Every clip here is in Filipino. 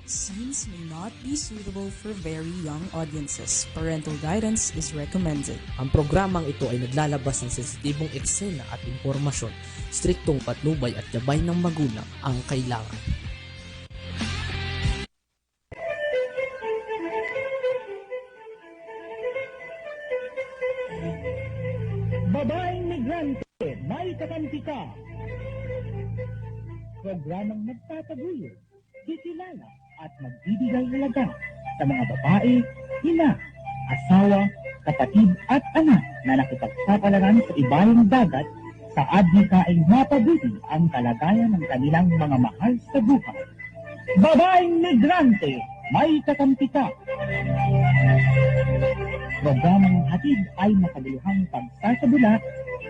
Scenes may not be suitable for very young audiences. Parental guidance is recommended. Ang programang ito ay naglalabas ng sensitibong eksena at impormasyon. Striktong patnubay at gabay ng magulang ang kailangan. Babaeng migrante, may kakampi ka. Programang nagtataguyod, kikilala at magbibigay halaga sa mga babae, ina, asawa, kapatid at anak na nakipagsapalaran sa ibayong dagat sa adhikaing mapabuti ang kalagayan ng kanilang mga mahal sa buhay. Babaeng migrante, may kakampi ka. Programang hatid ay makabuluhang pagsasabula,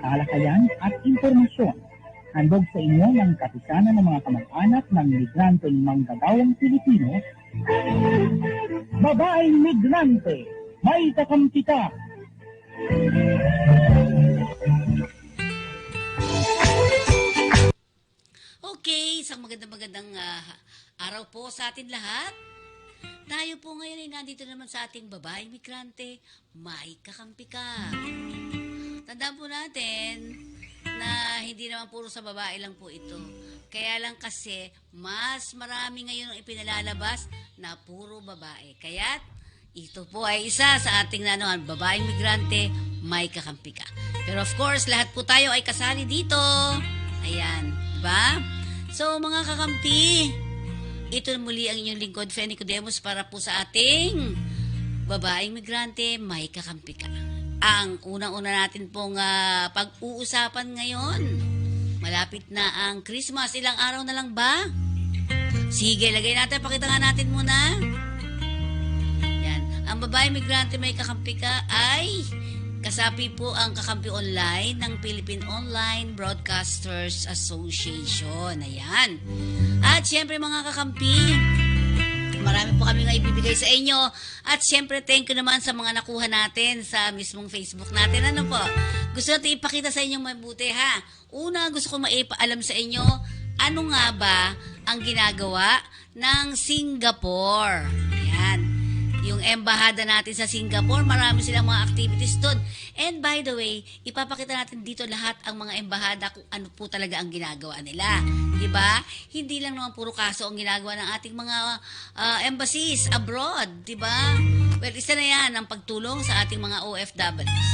talakayan at impormasyon. Handog sa inyo ng kapisanan ng mga kamag-anak ng migranteng manggagawang Pilipino. Babaeng migrante, may kakampi ka. Okay, isang magandang araw po sa atin lahat. Tayo po ngayon ay nandito naman sa ating babaeng migrante, may kakampi ka. Tandaan po natin na hindi naman puro sa babae lang po ito. Kaya lang kasi mas marami ngayon ang ipinalalabas na puro babae. Kaya ito po ay isa sa ating babaeng migrante, may kakampi ka. Pero of course, lahat po tayo ay kasali dito. Ayan, diba? So mga kakampi, ito muli ang inyong lingkod, Fenny Codemos, para po sa ating babaeng migrante, may kakampi ka. Ang unang-una natin pong pag-uusapan ngayon, malapit na ang Christmas. Ilang araw na lang ba? Sige, lagay natin, pakita nga natin muna. Yan. Ang babaeng migrante, may kakampi ka ay kasapi po ang kakampi online ng Philippine Online Broadcasters Association. Ayan. At syempre mga kakampi, marami po kami nga ibibigay sa inyo. At syempre thank you naman sa mga nakuha natin sa mismong Facebook natin. Ano po? Gusto natin ipakita sa inyong mabuti ha. Una, gusto ko maipaalam sa inyo, ano nga ba ang ginagawa ng Singapore. Ayan. Yung embahada natin sa Singapore, marami silang mga activities doon. And by the way, ipapakita natin dito lahat ang mga embahada kung ano po talaga ang ginagawa nila. Diba? Hindi lang naman puro kaso ang ginagawa ng ating mga embassies abroad. Diba? Well, isa na yan ang pagtulong sa ating mga OFWs.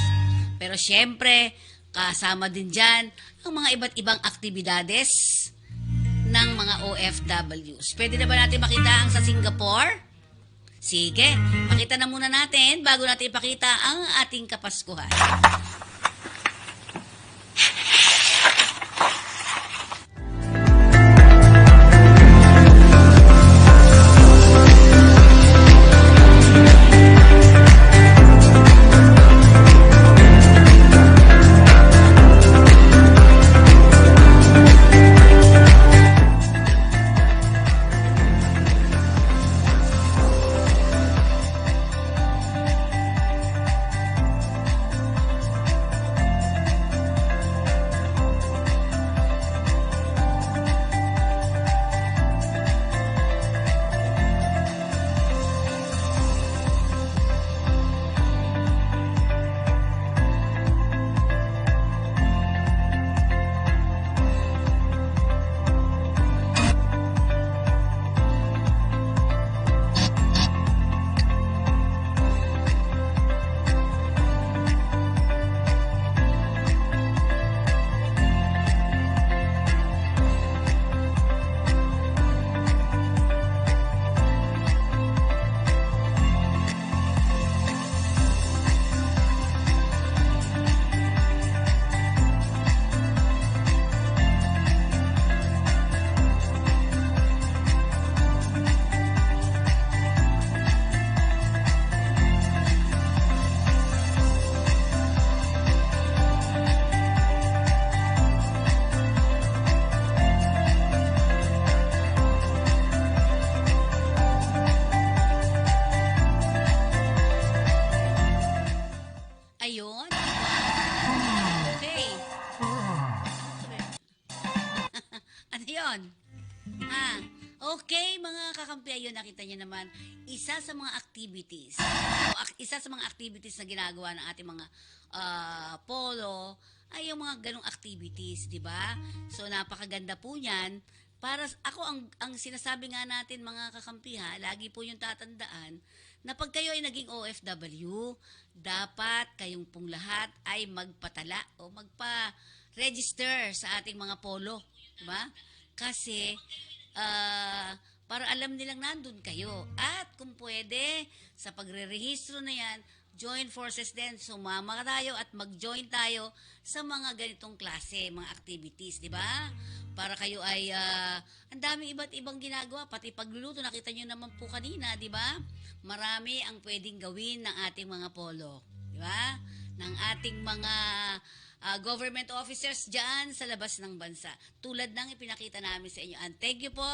Pero syempre, kasama din dyan ang mga iba't ibang aktibidades ng mga OFWs. Pwede na ba natin makita ang sa Singapore? Sige, pakita na muna natin bago natin ipakita ang ating Kapaskuhan. ayun, nakita niyo naman, isa sa mga activities na ginagawa ng ating mga polo ay yung mga ganong activities, di ba? So, napakaganda po niyan. Para ako, ang sinasabi nga natin mga kakampi lagi po yung tatandaan na pag kayo ay naging OFW, dapat kayong pong lahat ay magpatala o magpa-register sa ating mga polo. Diba? Kasi, para alam nilang nandun kayo. At kung pwede, sa pagre-rehistro na yan, join forces din. Sumama tayo at mag-join tayo sa mga ganitong klase, mga activities, di ba? Para kayo ay, ang daming iba't ibang ginagawa, pati pagluluto, nakita nyo naman po kanina, di ba? Marami ang pwedeng gawin ng ating mga polo, di ba? Ng ating mga government officers dyan sa labas ng bansa. Tulad ng ipinakita namin sa inyo. And thank you po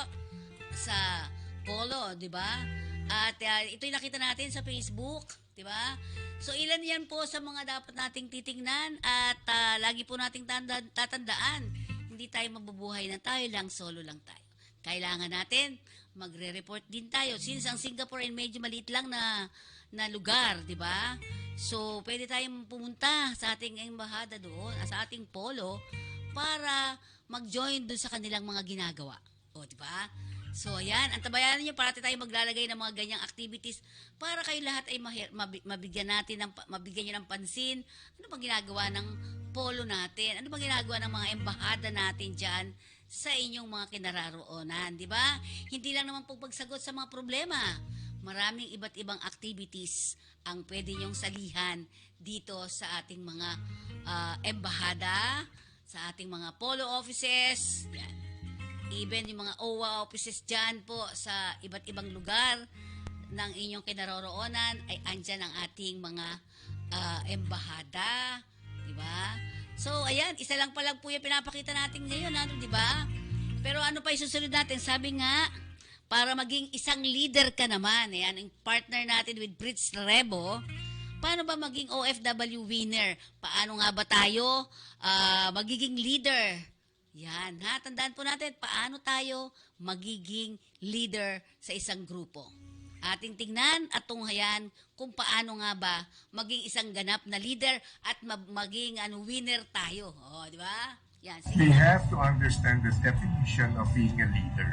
sa polo, di ba? At ito'y nakita natin sa Facebook, di ba? So ilan yan po sa mga dapat nating titingnan at lagi po nating tatandaan. Hindi tayo mabubuhay na tayo lang, solo lang tayo. Kailangan natin magre-report din tayo. Since ang Singapore ay medyo maliit lang na lugar, di ba? So, pwede tayong pumunta sa ating embahada doon, sa ating polo, para mag-join doon sa kanilang mga ginagawa. O, di ba? So, ayan, antabayanan niyo, parati tayo maglalagay ng mga ganyang activities para kayo lahat ay mabigyan niyo ng pansin. Ano bang ginagawa ng polo natin? Ano bang ginagawa ng mga embahada natin dyan sa inyong mga kinararoonan, di ba? Hindi lang naman po pagsagot sa mga problema. Maraming iba't ibang activities ang pwede nyong salihan dito sa ating mga embahada, sa ating mga polo offices, yan. Even yung mga OWA offices dyan po sa iba't ibang lugar ng inyong kinaroroonan ay andyan ang ating mga embahada, di ba? So, ayan, isa lang pa lang po yung pinapakita natin ngayon, di ba? Pero ano pa isusunod natin? Sabi nga, para maging isang leader ka naman, ayan, ang partner natin with Brits Rebo, paano ba maging OFW winner? Paano nga ba tayo magiging leader? Yan, tandaan po natin, paano tayo magiging leader sa isang grupo. Ating tingnan at tunghayan kung paano nga ba maging isang ganap na leader at maging winner tayo. O, di ba? Yan, sige. We have to understand the definition of being a leader.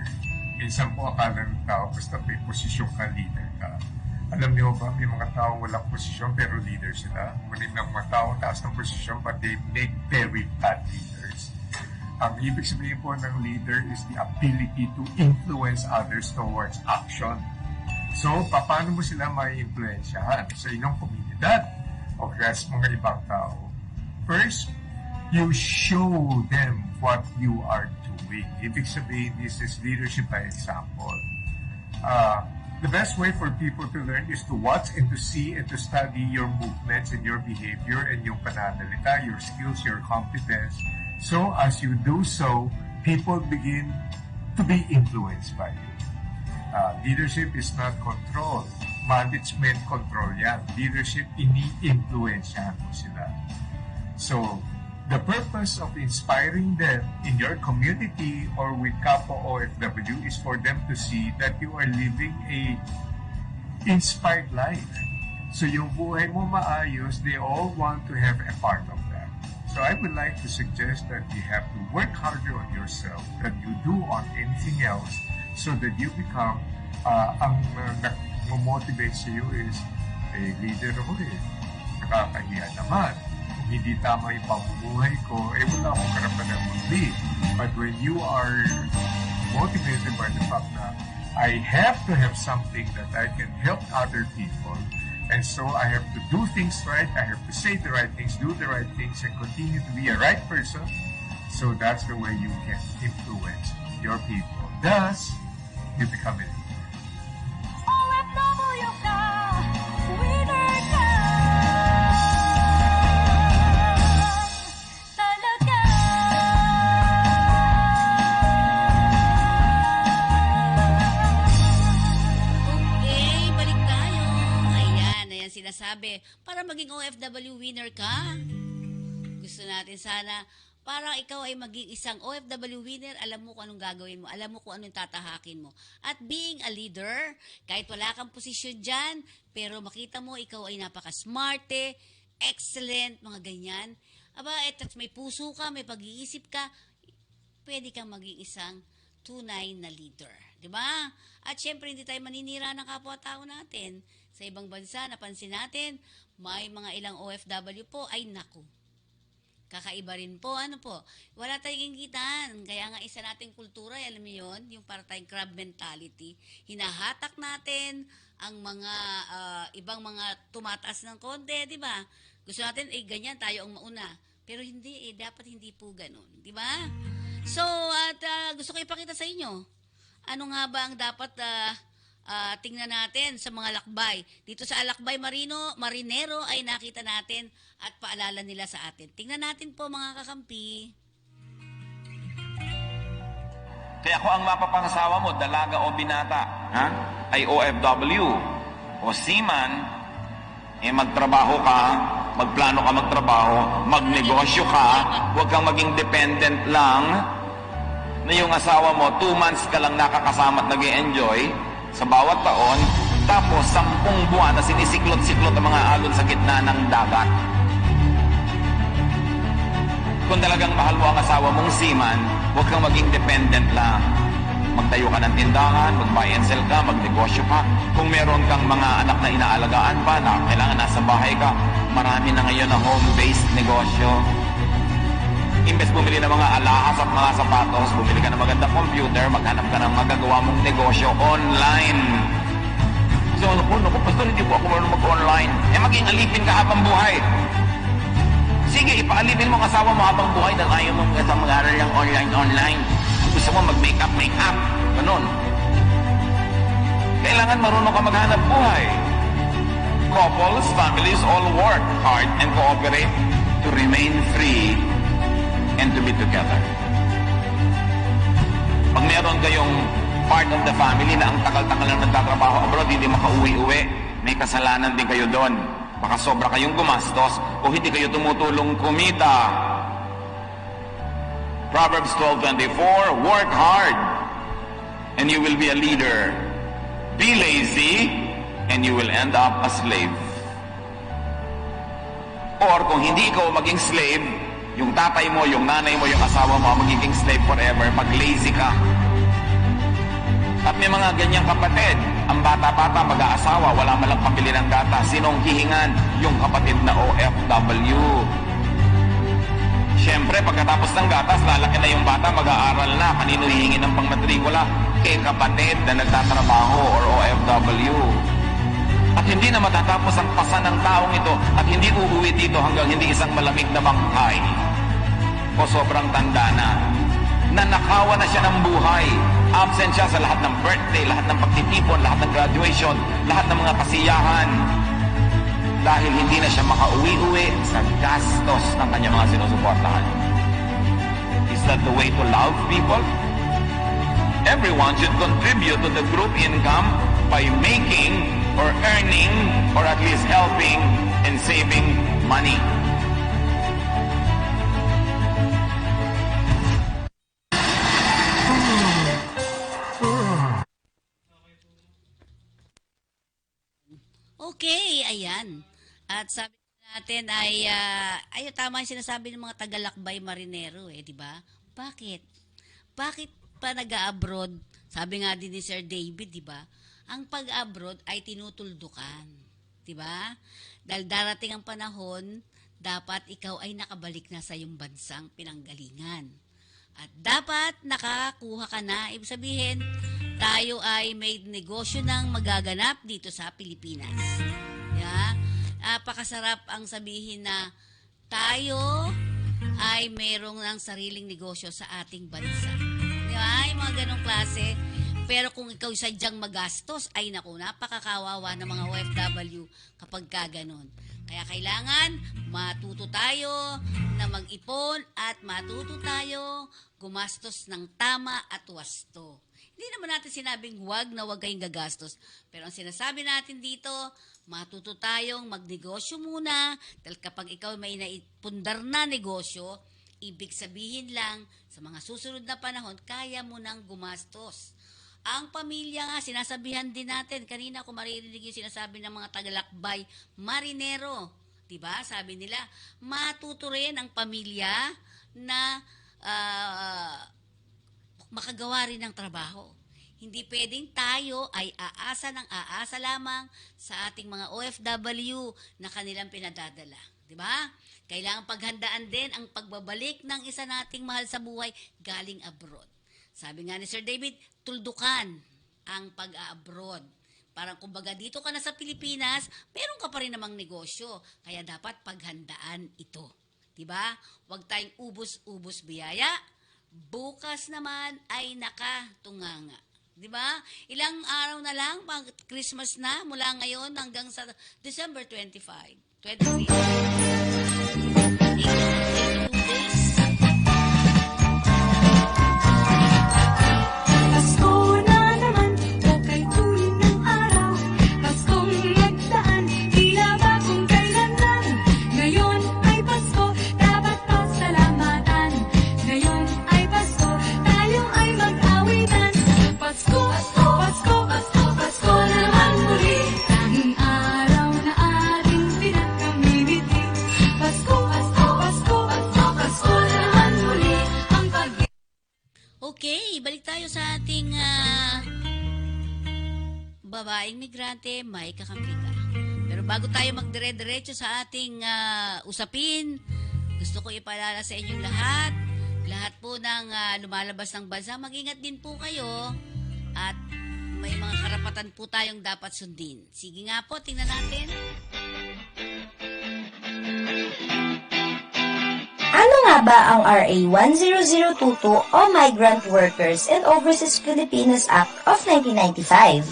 Minsan po akala ng tao, basta may posisyon ka, leader ka. Alam niyo ba, may mga tao walang posisyon pero leader sila. Maraming mga tao taas ng posisyon but they make very bad leaders. Ang ibig sabihin po ng leader is the ability to influence others towards action. So, paano mo sila mai-influensyahan sa inyong komunidad o kaya sa mga ibang tao? First, you show them what you are doing. Ibig sabihin, this is leadership by example. The best way for people to learn is to watch and to see and to study your movements and your behavior and yung pananalita, your skills, your competence. So, as you do so, people begin to be influenced by you. Leadership is not control. Management control yan. Leadership, ini-influensyahan mo sila. So, the purpose of inspiring them in your community or with Kapo OFW is for them to see that you are living a inspired life. So, yung buhay mo maayos, they all want to have a part of that. So, I would like to suggest that you have to work harder on yourself than you do on anything else so that you become, ang nag-motivate sa iyo is, leader ako nakakahiya naman. Kung hindi tama yung pamumuhay ko, wala akong karapatan mag-lead. But when you are motivated by the fact na I have to have something that I can help other people, and so I have to do things right, I have to say the right things, do the right things, and continue to be a right person, so that's the way you can influence your people. Thus, you become a leader. OFW ka, winner ka, talaga. Okay, balik tayo. Ayan sinasabi. Para maging OFW winner ka, gusto natin sana para ikaw ay maging isang OFW winner, alam mo kung anong gagawin mo, alam mo kung anong tatahakin mo. At being a leader, kahit wala kang posisyon dyan, pero makita mo ikaw ay napaka-smarte, excellent, mga ganyan. Aba, at may puso ka, may pag-iisip ka, pwede kang maging isang tunay na leader. Diba? At syempre, hindi tayo maninira ng kapwa-tao natin. Sa ibang bansa, napansin natin, may mga ilang OFW po ay naku. Kakaiba rin po, ano po, wala tayong inggitan. Kaya nga isa nating kultura, alam mo yun, yung para tayong crab mentality. Hinahatak natin ang mga ibang mga tumataas ng konti, di ba? Gusto natin, ganyan, tayo ang mauna. Pero hindi, dapat hindi po ganun, di ba? So, at gusto ko ipakita sa inyo, ano nga ba ang dapat tingnan natin sa mga lakbay. Dito sa Alakbay Marinero ay nakita natin at paalala nila sa atin. Tingnan natin po mga kakampi. Kaya kung ang mapapangasawa mo, dalaga o binata, ha? Ay OFW o seaman, magtrabaho ka, magplano ka magtrabaho, magnegosyo ka, huwag kang maging dependent lang na yung asawa mo, 2 months ka lang nakakasama at nag-e-enjoy sa bawat taon, tapos 10 buwan na sinisiklot-siklot ang mga alon sa gitna ng dagat. Kung talagang mahal mo ang asawa mong seaman, huwag kang maging dependent lang. Magtayo ka ng tindahan, mag-buy and sell ka, magnegosyo ka. Kung meron kang mga anak na inaalagaan pa, na kailangan nasa bahay ka, marami na ngayon na home-based negosyo. Imbes bumili ng mga alahas at mga sapatos, bumili ka ng magandang computer, maghanap ka ng magagawa mong negosyo online. So, naku, pastor, hindi po ako marunong mag-online. Maging alipin ka habang buhay. Sige, ipaalipin mo ang asawa mo habang buhay dahil ayaw mong mag-aaral yung online. Gusto mo mag-makeup. Ganun. Kailangan marunong ka maghanap buhay. Couples, families all work hard and cooperate to remain free and to be together. Pag meron kayong part of the family na ang tagal-tagal lang nagtatrabaho abroad, hindi makauwi-uwi, may kasalanan din kayo doon. Baka sobra kayong gumastos o hindi kayo tumutulong kumita. Proverbs 12:24, work hard and you will be a leader. Be lazy and you will end up a slave. Or kung hindi ikaw maging slave, yung tatay mo, yung nanay mo, yung asawa mo, magiging slave forever pag lazy ka. At may mga ganyang kapatid, ang bata-bata mag-aasawa, wala malang pambili ng gatas. Sinong hihingan? Yung kapatid na OFW. Siyempre, pagkatapos ng gatas, lalaki na yung bata, mag-aaral na. Kanino hihingin ng pangmatrikula? Kay kapatid na nagtatrabaho or OFW. At hindi na matatapos ang pasa ng taong ito at hindi uuwi dito hanggang hindi isang malamig na bangkay o sobrang tanda na. Nanakawan na siya ng buhay. Absent siya sa lahat ng birthday, lahat ng pagtitipon, lahat ng graduation, lahat ng mga kasiyahan. Dahil hindi na siya makauwi-uwi sa gastos ng kanyang mga sinusuportahan. Is that the way to love people? Everyone should contribute to the group income by making or earning or at least helping and saving money. Okay, ayan. At sabi natin ay, tama yung sinasabi ng mga tagalakbay marinero di ba? Bakit? Bakit pa nag-abroad? Sabi nga din ni Sir David, di ba? Ang pag-abroad ay tinutuldukan, di ba? Dahil darating ang panahon, dapat ikaw ay nakabalik na sa iyong bansang pinanggalingan. At dapat nakakuha ka na, ibig sabihin, tayo ay may negosyo ng magaganap dito sa Pilipinas. Yeah? Napakasarap ang sabihin na tayo ay mayroong ng sariling negosyo sa ating bansa. Di ba? Yung mga ganong klase. Pero kung ikaw sadyang magastos, ay naku, napakakawawa ng mga OFW kapag kaganon. Kaya kailangan matuto tayo na mag-ipon at matuto tayo gumastos ng tama at wasto. Hindi naman natin sinabing huwag kayong gagastos. Pero ang sinasabi natin dito, matuto tayong magnegosyo muna. Dahil kapag ikaw may naipundar na negosyo, Ibig sabihin lang, sa mga susunod na panahon, kaya mo nang gumastos. Ang pamilya nga, sinasabihan din natin, kanina ko maririnig yung sinasabi ng mga tagalakbay, marinero. Diba? Sabi nila, matuto rin ang pamilya na makagawa rin ng trabaho. Hindi pwedeng tayo ay aasa ng aasa lamang sa ating mga OFW na kanilang pinadadala. Diba? Kailangan paghandaan din ang pagbabalik ng isa nating mahal sa buhay galing abroad. Sabi nga ni Sir David, tuldukan ang pag-a-abroad. Parang kumbaga dito ka na sa Pilipinas, meron ka pa rin namang negosyo. Kaya dapat paghandaan ito. Diba? Huwag tayong ubus-ubus biyaya. Bukas naman ay nakatunganga. Diba? Ilang araw na lang, pag Christmas na, mula ngayon hanggang sa December 25, 23. Pasko na naman, okay tuloy ng araw. Paskong nagdaan, tila bagong kailan lang. Ngayon ay Pasko, dapat pasalamatan. Ngayon ay Pasko, tayo ay mag-awitan. Pasko, Pasko, Pasko, Pasko naman muli. Tanging araw na ating pinagkamimiti. Pasko, Pasko, Pasko, Pasko, Pasko naman muli. Ang Okay, balik tayo sa ating babaeng migrante, may kakampi ka. Pero bago tayo magdire-diretso sa ating usapin, gusto ko ipaalala sa inyong lahat po ng lumalabas ng bansa, mag-ingat din po kayo at may mga karapatan po tayong dapat sundin. Sige nga po, tingnan natin. Ano nga ba ang RA 10022 o Migrant Workers and Overseas Filipinos Act of 1995?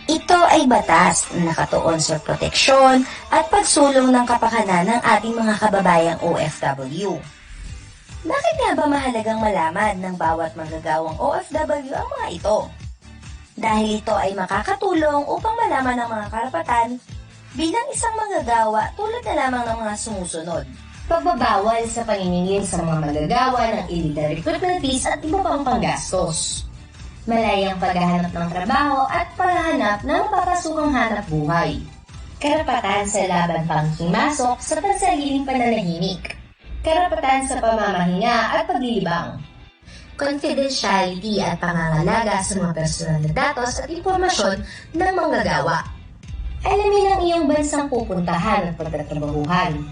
Ito ay batas na nakatuon sa proteksyon at pagsulong ng kapakanan ng ating mga kababayang OFW. Bakit nga ba mahalagang malaman ng bawat manggagawang OFW ang mga ito? Dahil ito ay makakatulong upang malaman ang mga karapatan bilang isang manggagawa tulad na lamang ng mga sumusunod. Pagbabawal sa paniningil sa mga manggagawa ng illegal recruitment fees at iba pang panggastos. Malayang paghahanap ng trabaho at paghahanap ng papasukang hanap buhay. Karapatan sa laban panghimasok sa pansariling pananahimik. Karapatan sa pamamahinga at paglilibang. Confidentiality at pangangalaga sa mga personal na datos at impormasyon ng manggagawa. Alamin ang iyong bansang pupuntahan at pagtatrabahuhan.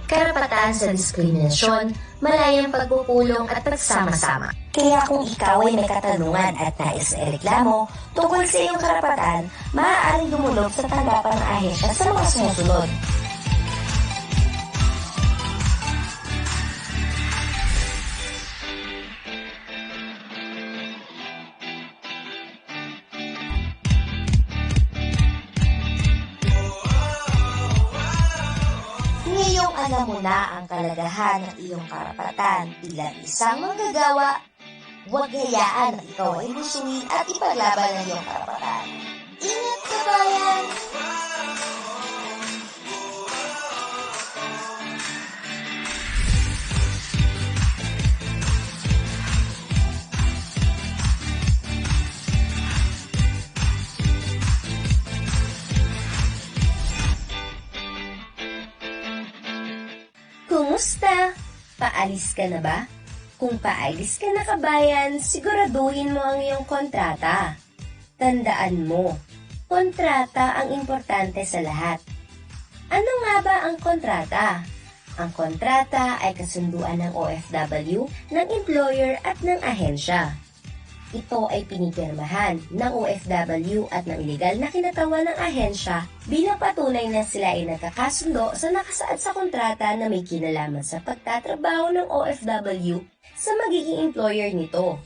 Karapatan sa diskriminasyon, malayang pagpupulong at pagsama-sama. Kaya kung ikaw ay may katanungan at nais na ireklamo tungkol sa iyong karapatan, maaaring dumulog sa tanggapan ng ahensya sa mga sumusunod. Ngayong alam mo na ang kalagahan ng iyong karapatan bilang isang manggagawa, huwag hayaan na ikaw ay busuin at ipaglaban ang iyong karapatan. Ingat ka, bayan! Kumusta? Paalis ka na ba? Kung paalis ka na, kabayan, siguraduhin mo ang iyong kontrata. Tandaan mo, kontrata ang importante sa lahat. Ano nga ba ang kontrata? Ang kontrata ay kasunduan ng OFW, ng employer at ng ahensya. Ito ay pinipirmahan ng OFW at ng illegal na kinatawan ng ahensya bilang patunay na sila ay nagkakasundo sa nakasaad sa kontrata na may kinalaman sa pagtatrabaho ng OFW sa magiging employer nito.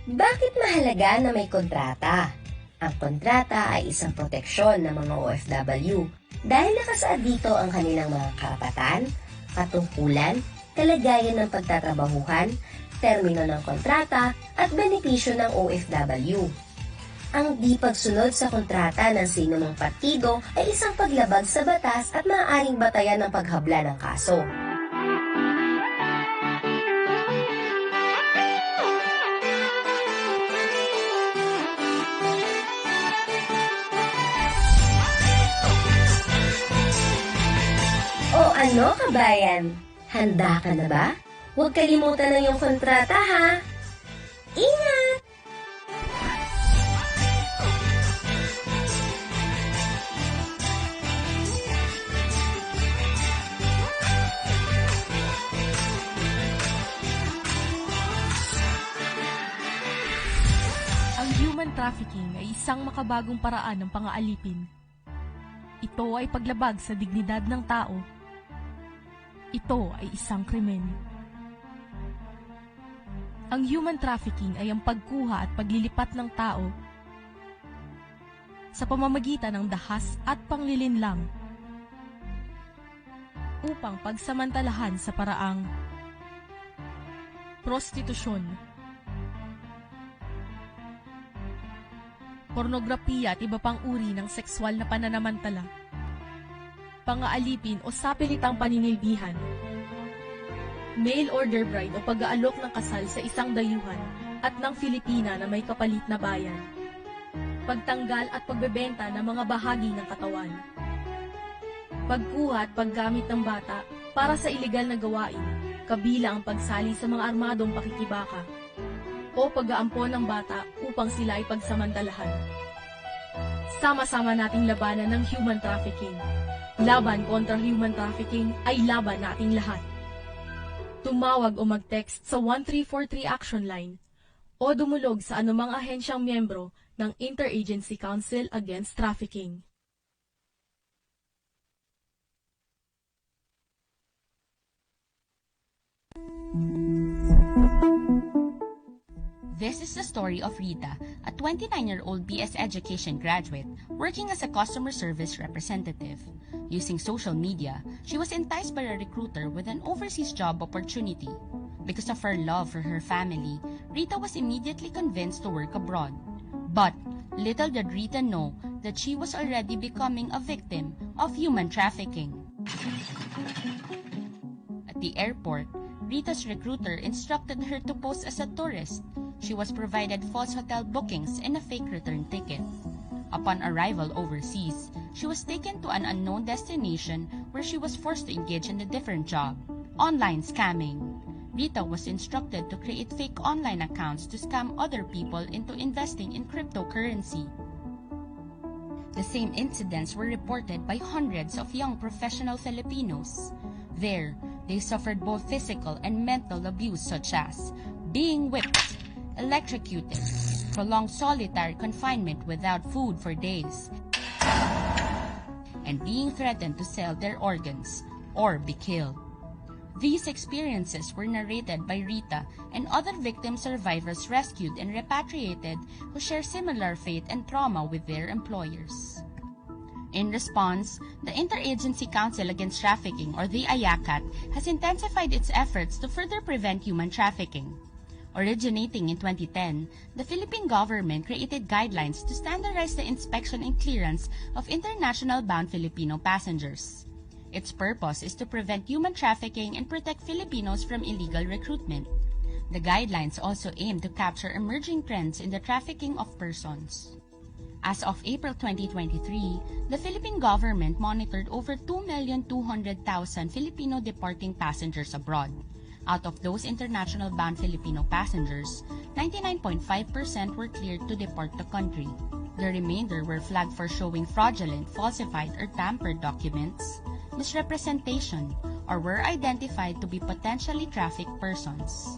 Bakit mahalaga na may kontrata? Ang kontrata ay isang proteksyon ng mga OFW dahil nakasaad dito ang kanilang mga karapatan, katungkulan, kalagayan ng pagtatrabahuhan, termino ng kontrata at benepisyo ng OFW. Ang di pagsunod sa kontrata ng sinumang partido ay isang paglabag sa batas at maaaring batayan ng paghabla ng kaso. Ano, kabayan? Handa ka na ba? Huwag kalimutan ng iyong kontrata, ha? Ingat! Ang human trafficking ay isang makabagong paraan ng pang-aalipin. Ito ay paglabag sa dignidad ng tao. Ito ay isang krimen. Ang human trafficking ay ang pagkuha at paglilipat ng tao sa pamamagitan ng dahas at panglilinlang upang pagsamantalahan sa paraang prostitusyon, pornografiya at iba pang uri ng sexual na pananamantala, pang-aalipin o sapilitang paninilbihan, mail order bride o pag-aalok ng kasal sa isang dayuhan at ng Filipina na may kapalit na bayan, pagtanggal at pagbebenta ng mga bahagi ng katawan, pagkuha at paggamit ng bata para sa ilegal na gawain, kabilang ang pagsali sa mga armadong pakikibaka, o pag-aampon ng bata upang sila ay pagsamantalahan. Sama-sama nating labanan ng human trafficking. Laban kontra human trafficking ay laban nating lahat. Tumawag o mag-text sa 1343 Action Line o dumulog sa anumang ahensyang miyembro ng Interagency Council Against Trafficking. This is the story of Rita, a 29-year-old BS Education graduate working as a customer service representative. Using social media, she was enticed by a recruiter with an overseas job opportunity. Because of her love for her family, Rita was immediately convinced to work abroad. But little did Rita know that she was already becoming a victim of human trafficking. At the airport, Rita's recruiter instructed her to pose as a tourist. She was provided false hotel bookings and a fake return ticket. Upon arrival overseas, she was taken to an unknown destination where she was forced to engage in a different job, online scamming. Rita was instructed to create fake online accounts to scam other people into investing in cryptocurrency. The same incidents were reported by hundreds of young professional Filipinos. There, they suffered both physical and mental abuse such as being whipped, electrocuted, prolonged solitary confinement without food for days, and being threatened to sell their organs or be killed. These experiences were narrated by Rita and other victim survivors rescued and repatriated who share similar fate and trauma with their employers. In response, the Interagency Council Against Trafficking, or the IACAT, has intensified its efforts to further prevent human trafficking. Originating in 2010, the Philippine government created guidelines to standardize the inspection and clearance of international-bound Filipino passengers. Its purpose is to prevent human trafficking and protect Filipinos from illegal recruitment. The guidelines also aim to capture emerging trends in the trafficking of persons. As of April 2023, the Philippine government monitored over 2,200,000 Filipino departing passengers abroad. Out of those international-bound Filipino passengers, 99.5% were cleared to depart the country. The remainder were flagged for showing fraudulent, falsified, or tampered documents, misrepresentation, or were identified to be potentially trafficked persons.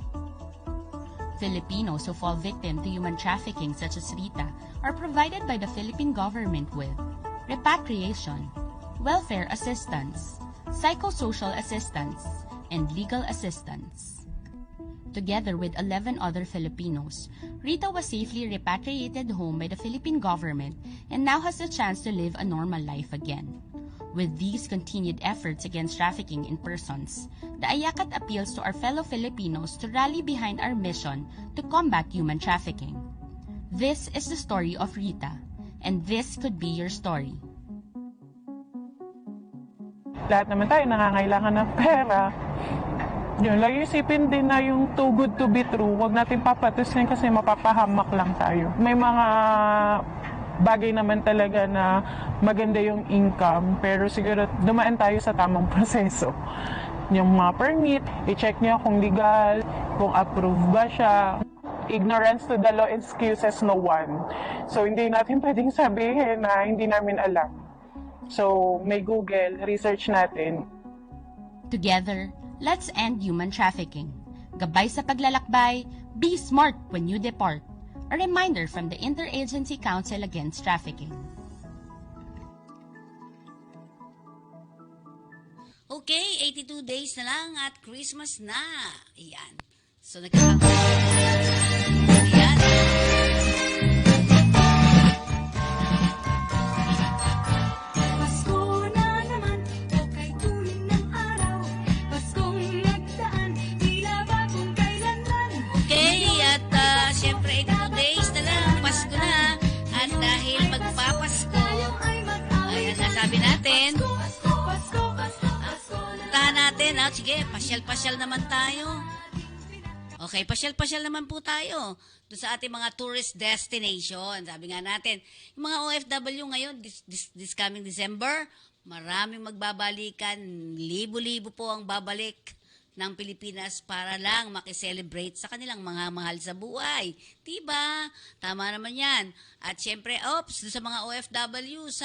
Filipinos who fall victim to human trafficking such as Rita are provided by the Philippine government with repatriation, welfare assistance, psychosocial assistance, and legal assistance. Together with 11 other Filipinos, Rita was safely repatriated home by the Philippine government and now has the chance to live a normal life again. With these continued efforts against trafficking in persons, the IACAT appeals to our fellow Filipinos to rally behind our mission to combat human trafficking. This is the story of Rita, and this could be your story. Lahat naman tayo nangangailangan ng pera. Yun, lagi isipin din na yung too good to be true, huwag natin papatusin kasi mapapahamak lang tayo. May mga bagay naman talaga na maganda yung income, pero siguro dumaan tayo sa tamang proseso. Yung mga permit, i-check niya kung legal, kung approved ba siya. Ignorance to the law excuses no one. So, hindi natin pwedeng sabihin na hindi namin alam. So, may Google, research natin. Together, let's end human trafficking. Gabay sa paglalakbay, be smart when you depart. A reminder from the Interagency Council Against Trafficking. Okay, 82 days na lang at Christmas na. Ayan. So, Ayan. Pasko na naman, okay tuloy ng araw. Paskong nagdaan, tila ba kung kailanman. Okay, at syempre 82 days na lang, Pasko na. At dahil magpapasko, ayan na sabi natin, puntahan natin, sige, pasyal-pasyal naman tayo. Okay, pasyal-pasyal naman po tayo doon sa ating mga tourist destination. Sabi nga natin, yung mga OFW ngayon, this coming December, maraming magbabalikan, libo-libo po ang babalik ng Pilipinas para lang makiselebrate sa kanilang mga mahal sa buhay. Diba? Tama naman yan. At syempre, doon sa mga OFWs,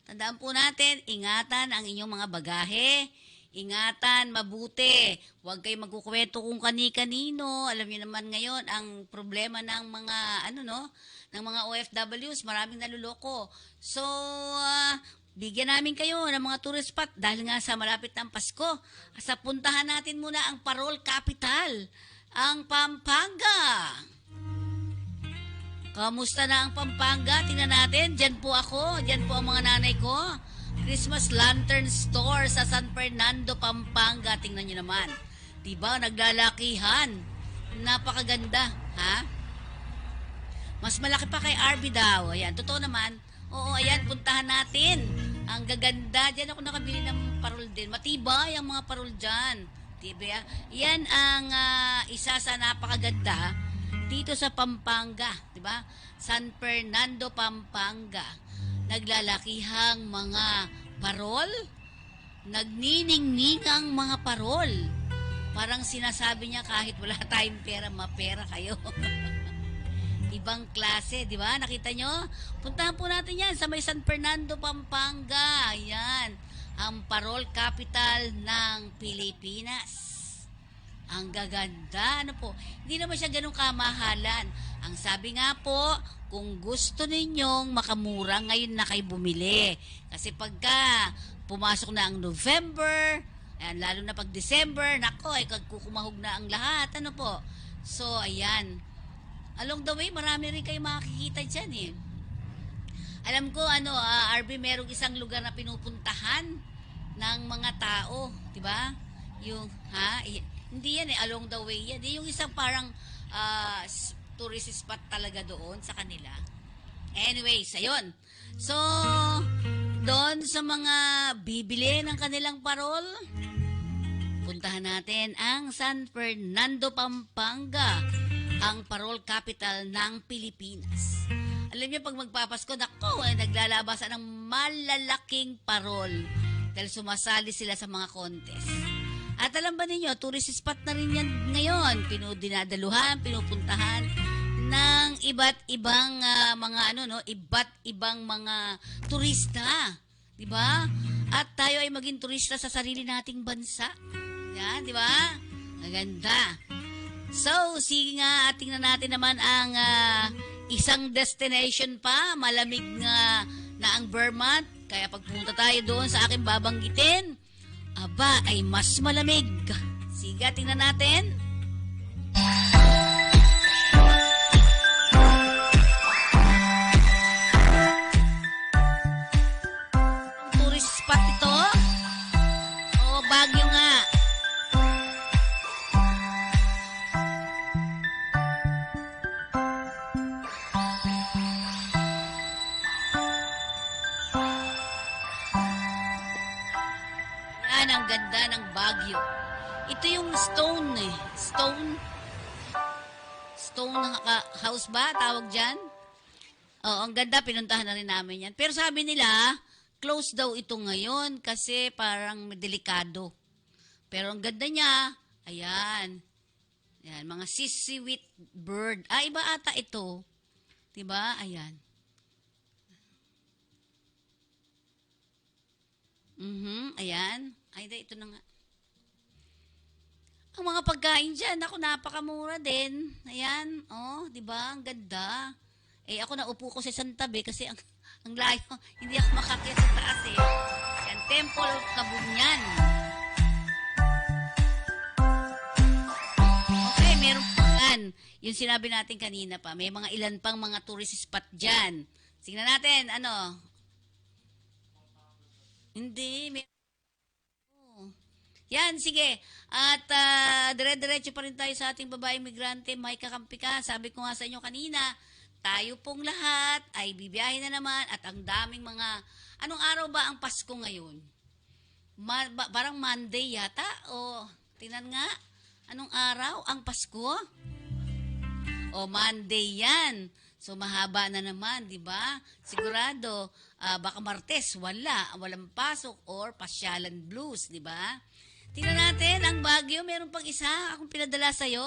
tandaan po natin, ingatan ang inyong mga bagahe. Ingatan, mabuti. Huwag kayo magkukwento kung kani-kanino. Alam niyo naman ngayon, ang problema ng mga, ng mga OFWs, maraming naluloko. So, bigyan namin kayo ng mga tourist spot dahil nga sa malapit ng Pasko. Sa puntahan natin muna ang Parol Capital, ang Pampanga. Kamusta na ang Pampanga? Tingnan natin. Diyan po ako. Diyan po ang mga nanay ko. Christmas Lantern Store sa San Fernando, Pampanga. Tingnan nyo naman. Diba? Naglalakihan. Napakaganda. Ha? Mas malaki pa kay RB daw. Ayan. Totoo naman. Oo, ayan. Puntahan natin. Ang gaganda. Diyan ako nakabili ng parol din. Matibay ang mga parol dyan. Diba? Yan ang isa sa napakaganda dito sa Pampanga. Diba? San Fernando, Pampanga. Naglalakihang mga parol, nagniningningang mga parol. Parang sinasabi niya kahit wala tayong pera, mapera kayo. Ibang klase, di ba? Nakita nyo? Puntahan po natin yan sa may San Fernando, Pampanga. Ayan, ang Parol Capital ng Pilipinas. Ang gaganda, hindi naman siya ganun kamahalan. Ang sabi nga po, kung gusto ninyong makamura, ngayon na kayo bumili. Kasi pagka pumasok na ang November, ayan, lalo na pag December, kukumahog na ang lahat. So, ayan. Along the way, marami rin kayo makikita dyan Alam ko, RB, merong isang lugar na pinupuntahan ng mga tao. Diba? Hindi yan along the way yan. Yung isang parang tourist spot talaga doon sa kanila. Anyways, ayun. So, doon sa mga bibili ng kanilang parol, puntahan natin ang San Fernando, Pampanga, ang Parol Capital ng Pilipinas. Alam niyo, pag magpapasko, naglalabasan ng malalaking parol dahil sumasali sila sa mga contest. At alam ba ninyo, tourist spot na rin yan ngayon. Dinadaluhan, pinupuntahan ng iba't ibang iba't ibang mga turista. Diba? At tayo ay maging turista sa sarili nating bansa. Yan, diba? Maganda. So, sige nga, tingnan natin naman ang isang destination pa. Malamig na ang Vermont. Kaya pag pumunta tayo doon sa aking babanggitin, ay mas malamig. Sige, tingnan natin. Ang tourist spot ito. Baguio nga. Ang ganda ng Baguio. Ito yung stone Stone house ba? Tawag dyan? Oo, ang ganda, pinuntahan na rin namin yan. Pero sabi nila, close daw ito ngayon kasi parang delikado. Pero ang ganda niya, ayan. Ayan, mga sisiwit bird. Iba ata ito. Diba? Ayan. Ayan. Ay, ito na nga. Ang mga pagkain dyan, ako, napakamura din. Ayan, oh, di ba? Ang ganda. Ako naupo ko sa isang tabi kasi ang layo. Hindi ako makakyat sa taas eh. Yan, Temple Kabunyan. Okay, meron pa yan. Yung sinabi natin kanina pa, may mga ilan pang mga tourist spot dyan. Tingnan natin, ano? Hindi, yan, sige. At dire-diretso pa rin tayo sa ating babaeng migrante. May kakampi ka. Sabi ko nga sa inyo kanina, tayo pong lahat ay bibiyahe na naman at ang daming mga... Anong araw ba ang Pasko ngayon? Parang Monday yata? O, tingnan nga. Anong araw ang Pasko? O, Monday yan. So, mahaba na naman, di ba? Sigurado, baka Martes, walang pasok or pasyalan blues, di ba? Tingnan natin, ang Baguio, meron pang isa akong pinadala sa'yo.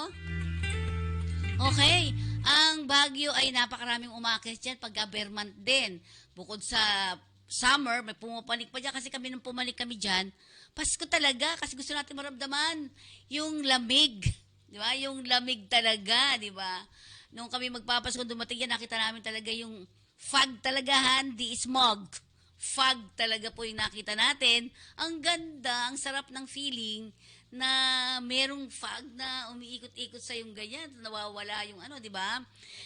Okay, ang Baguio ay napakaraming umakyat dyan pag Bermant din. Bukod sa summer, may pumapanik pa dyan kasi kami nung pumanik kami dyan. Pasko talaga kasi gusto natin maramdaman yung lamig. Di ba? Yung lamig talaga, di ba? Nung kami magpapasko dumating yan, nakita namin talaga yung fog talaga, hindi smog. Fog talaga po yung nakita natin. Ang ganda, ang sarap ng feeling na merong fog na umiikot-ikot sa yung ganyan, nawawala yung ano, di ba?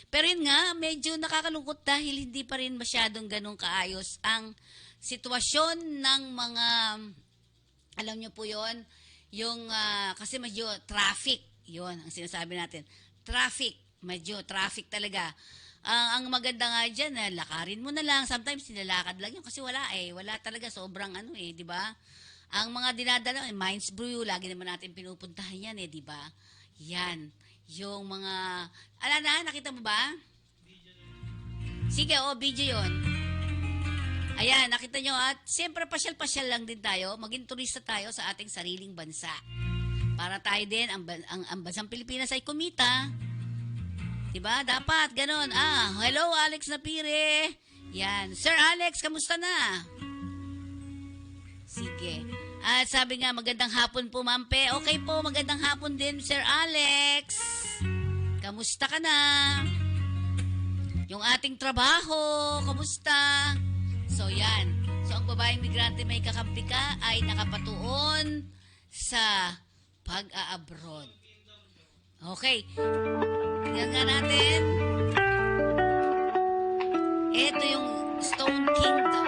Pero yun nga, medyo nakakalungkot dahil hindi pa rin masyadong ganun kaayos ang sitwasyon ng mga, alam nyo po yon, yung, kasi medyo traffic, yon ang sinasabi natin. Medyo traffic talaga. Ang maganda nga dyan, lakarin mo na lang. Sometimes nilalakad lang yun kasi wala talaga, sobrang di ba? Ang mga dinadala, Mines Brew, lagi naman natin pinupuntahan yan di ba? Yan. Yung mga, nakita mo ba? Sige, video yon. Ayan, nakita nyo at siyempre pasyal-pasyal lang din tayo, maging turista tayo sa ating sariling bansa. Para tayo din, ang bansang Pilipinas ay kumita. Diba? Dapat, ganun. Hello, Alex Napire. Yan. Sir Alex, kamusta na? Sige. At sabi nga, magandang hapon po, Mampe. Okay po, magandang hapon din, Sir Alex. Kamusta ka na? Yung ating trabaho, kamusta? So, yan. So, ang babaeng migrante may kakampi ka ay nakapatuon sa pag-a-abroad. Okay. Tingnan nga natin. Ito yung Stone Kingdom.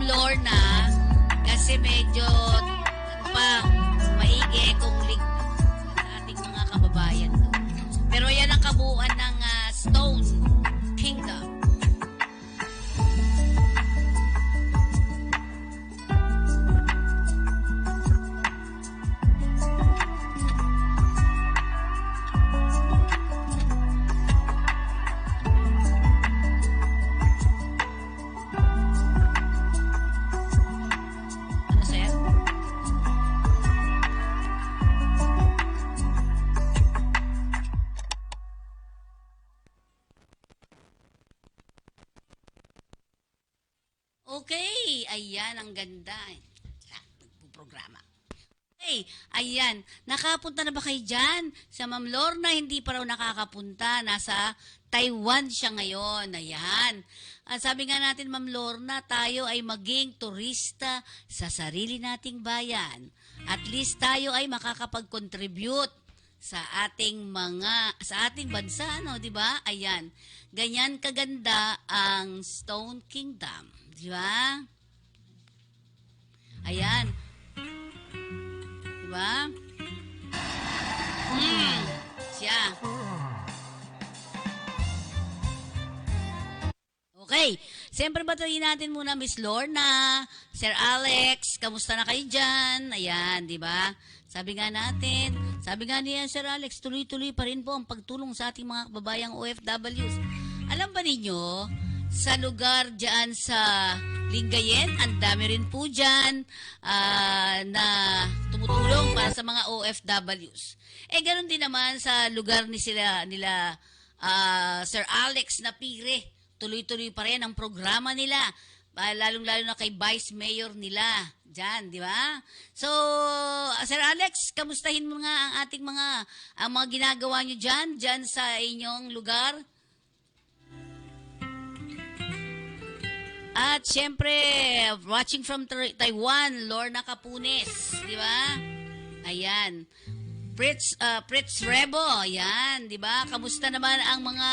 Lorna, kasi medyo maigi kung link sa ating mga kababayan doon. Pero yan ang kabuuan ng Stone Kingdom. Okay, ayan, ang ganda. Programa. Okay, ayan. Nakapunta na ba kayo dyan? Sa Ma'am Lorna, hindi pa raw nakakapunta. Nasa Taiwan siya ngayon. Ayan. Sabi nga natin, Ma'am Lorna, tayo ay maging turista sa sarili nating bayan. At least tayo ay makakapag-contribute sa ating bansa, no, 'di ba? Ayan. Ganyan kaganda ang Stone Kingdom. Di ba? Ayan. Di ba? Siya. Okay. Siyempre batiin natin muna Miss Lorna, Sir Alex, kamusta na kayo dyan? Ayan, di ba? Sabi nga niya Sir Alex, tuloy-tuloy pa rin po ang pagtulong sa ating mga kababayang OFWs. Alam ba ninyo, sa lugar dyan sa Lingayen, ang dami rin po dyan na tumutulong para sa mga OFWs. Ganoon din naman sa lugar nila Sir Alex na Pire. Tuloy-tuloy pa rin ang programa nila. Lalong-lalo na kay Vice Mayor nila dyan, di ba? So, Sir Alex, kamustahin mo nga ang ating mga ginagawa nyo dyan sa inyong lugar? At syempre, watching from Taiwan, Lorna Capunes, di ba? Ayan. Fritz Rebo, ayan, di ba? Kamusta naman ang mga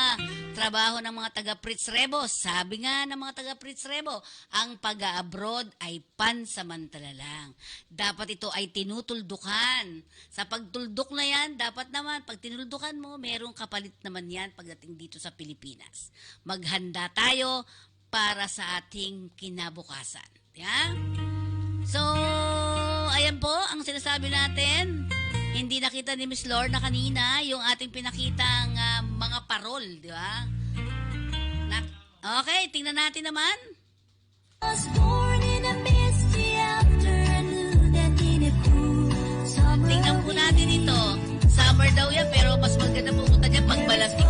trabaho ng mga taga Fritz Rebo? Sabi nga ng mga taga Fritz Rebo, ang pag-abroad ay pansamantala lang. Dapat ito ay tinutuldukan. Sa pagtuldok na yan, dapat naman, pag tinuldukan mo, merong kapalit naman yan pagdating dito sa Pilipinas. Maghanda tayo para sa ating kinabukasan. Yeah? So, ayan po ang sinasabi natin. Hindi nakita ni Miss Lorna kanina yung ating pinakitang mga parol, di ba? Okay, tingnan natin naman. Tingnan po natin ito. Summer daw yan, pero mas maganda pumunta dyan pag malamig.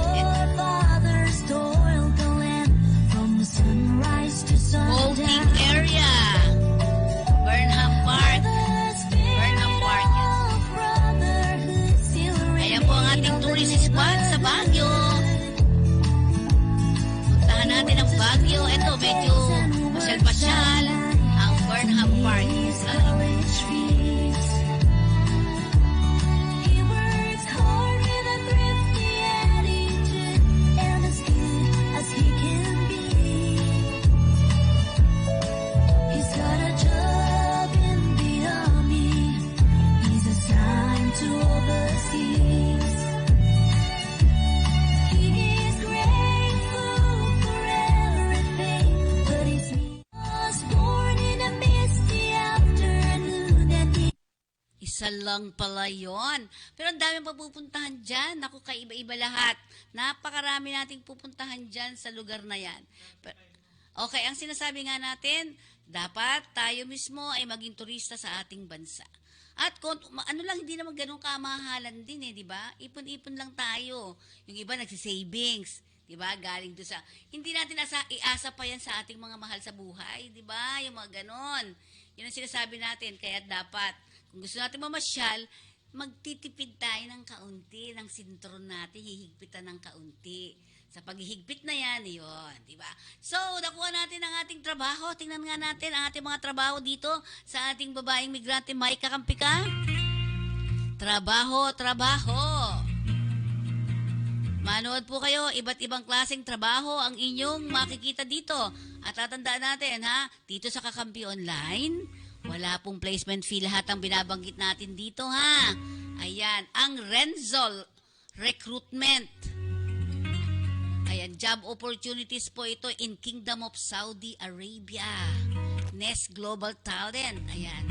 Boating area. Burnham Park. Ayan po ang ating tourist spot sa Baguio. Puntahan natin ang Baguio. Ito, medyo pasyal-pasyal ang Burnham Park. Isa lang pala yun. Pero ang daming papupuntahan dyan. Naku, kaiba-iba lahat. Napakarami nating pupuntahan dyan sa lugar na yan. Okay, ang sinasabi nga natin, dapat tayo mismo ay maging turista sa ating bansa. At hindi naman ganun kamahalan din di ba? Ipon-ipon lang tayo. Yung iba nagsisavings, di ba? Galing doon sa, hindi natin iasa pa yan sa ating mga mahal sa buhay, di ba? Yung mga ganon. Yun ang sinasabi natin, kaya dapat, kung gusto natin mamasyal, magtitipid tayo ng kaunti, ng sintron natin, hihigpitan ng kaunti. Sa paghihigpit na yan, yun, di ba? So, nakuha natin ang ating trabaho. Tingnan nga natin ang ating mga trabaho dito sa ating babaeng migrante, may kakampi ka? Trabaho. Manood po kayo, iba't ibang klaseng trabaho ang inyong makikita dito. At tatandaan natin ha, dito sa Kakampi Online, wala pong placement fee lahat ang binabanggit natin dito ha. Ayan, ang Renzol Recruitment. Ayan, job opportunities po ito in Kingdom of Saudi Arabia. Nest Global Talent. Ayan.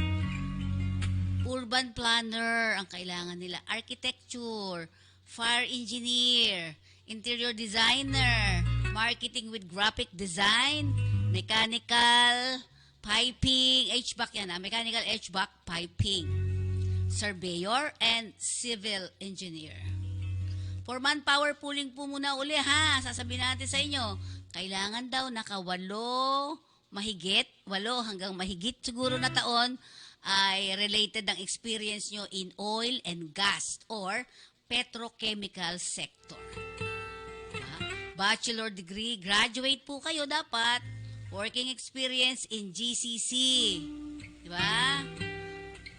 Urban planner ang kailangan nila. Architecture, fire engineer, interior designer, marketing with graphic design, mechanical, piping, HVAC yan mechanical HVAC, piping, surveyor, and civil engineer. For manpower pooling po muna uli ha, sasabihin natin sa inyo, kailangan daw naka 8 hanggang mahigit siguro na taon ay related ang experience nyo in oil and gas or petrochemical sector. Bachelor degree, graduate po kayo dapat. Working experience in GCC. Diba?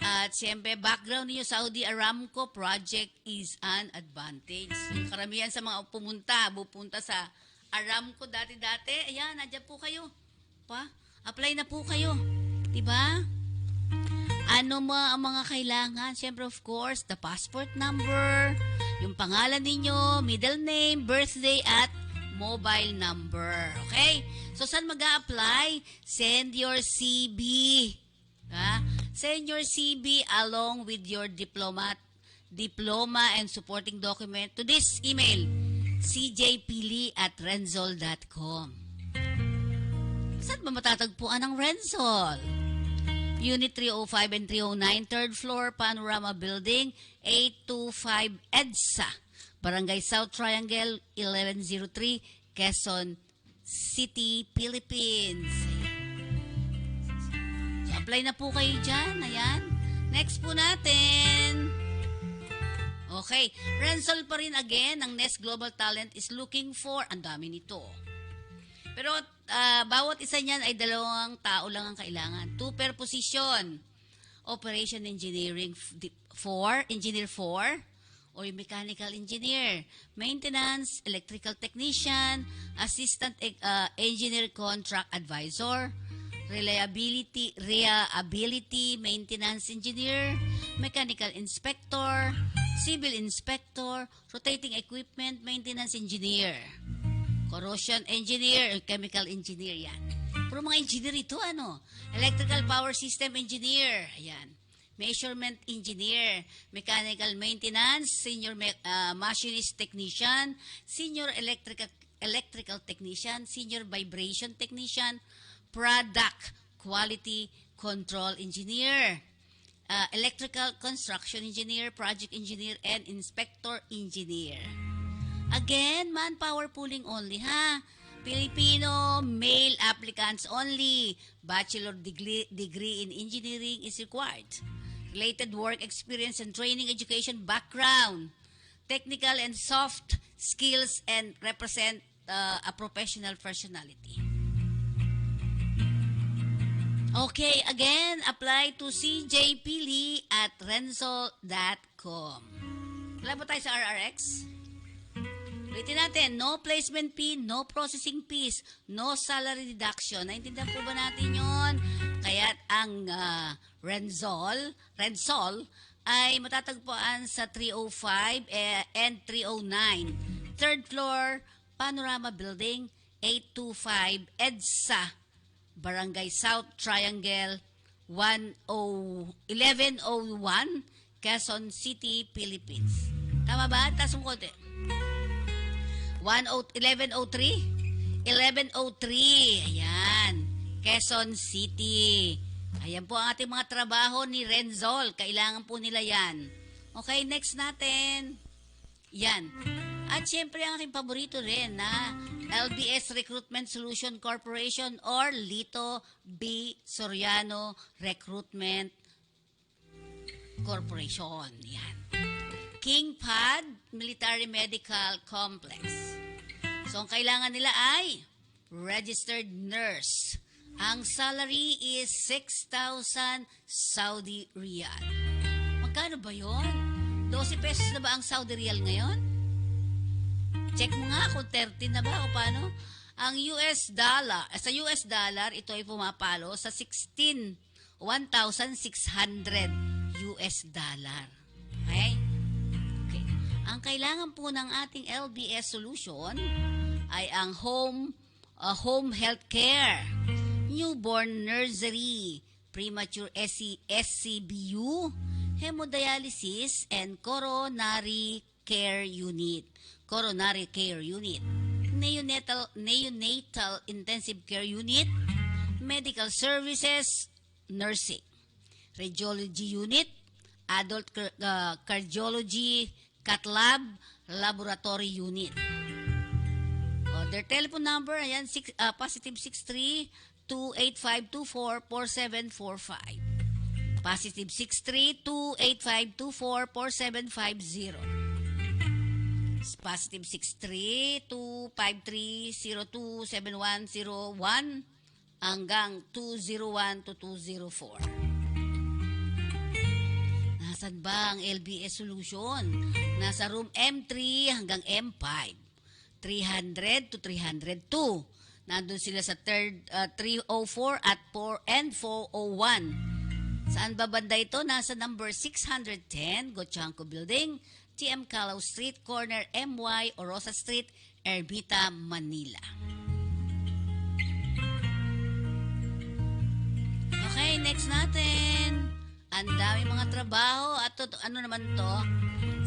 At siyempre, background niyo Saudi Aramco project is an advantage. Yung karamihan sa mga pupunta sa Aramco dati-dati, ayan, nandiyan po kayo. Apply na po kayo. Diba? Ano ang mga kailangan? Siyempre, of course, the passport number, yung pangalan ninyo, middle name, birthday, at mobile number. Okay? So, saan mag-a-apply? Send your CV. Send your CV along with your diploma and supporting document to this email, cjpili@renzol.com. Saan ba matatagpuan ang Renzol? Unit 305 and 309, 3rd floor, Panorama Building, 825 EDSA, Barangay South Triangle, 1103, Quezon City, Philippines. So, apply na po kayo dyan. Ayan. Next po natin. Okay. Renzol pa rin again. Ang Nest Global Talent is looking for, ang dami nito. Pero bawat isa niyan ay 2 tao lang ang kailangan. 2 per position. Operation Engineering 4, Engineer 4, or mechanical engineer, maintenance, electrical technician, assistant engineer contract advisor, reliability, maintenance engineer, mechanical inspector, civil inspector, rotating equipment, maintenance engineer, corrosion engineer, chemical engineer yan. Puro mga engineer ito, electrical power system engineer, ayan. Measurement engineer, mechanical maintenance, senior machinist technician, senior electrical technician, senior vibration technician, product quality control engineer, electrical construction engineer, project engineer, and inspector engineer. Again, manpower pooling only ha. Filipino male applicants only. Bachelor degree in engineering is required. Related work experience and training education background. Technical and soft skills and represent a professional personality. Okay, again, apply to cjpili@renzol.com. Wala po tayo sa RRX? Ulitin natin, no placement fee, no processing fees, no salary deduction. Naintindihan po ba natin yun? Kaya ang Renzol ay matatagpuan sa 305 and 309. 3rd floor, Panorama Building, 825 EDSA, Barangay South Triangle, 1101, Quezon City, Philippines. Tama ba? Taas mo konti. 1103? 1103. Ayan. Quezon City. Ayan po ang ating mga trabaho ni Renzol. Kailangan po nila yan. Okay, next natin. Yan. At syempre ang aking paborito rin na LBS Recruitment Solution Corporation or Lito B. Soriano Recruitment Corporation. Yan. King Pad Military Medical Complex. So, ang kailangan nila ay registered nurse. Ang salary is 6,000 Saudi Riyal. Magkano ba yon? 12 pesos na ba ang Saudi Riyal ngayon? Check mo nga kung 13 na ba o paano. Ang US dollar, sa US dollar, ito ay pumapalo sa 1,600 US dollar. Okay? Okay. Ang kailangan po ng ating LBS solution ay ang home health care, newborn nursery, premature SCBU, hemodialysis, and coronary care unit. Neonatal intensive care unit, medical services, nursing, radiology unit, adult cardiology, cath lab, laboratory unit. Their telephone number, ayan, positive 63-28524-4745. Positive 63-28524-4750. Positive 63-253-027101 hanggang 201 to 204. Nasaan ba ang LBS solution? Nasa room M3 hanggang M5. 300 to 302. Nandun sila sa 304 at 4 and 401. Saan ba banda ito? Nasa number 610, Gochanco Building, TM Calao Street, corner MY, Orosa Street, Ermita, Manila. Okay, next natin. Ang dami mga trabaho at ano naman to?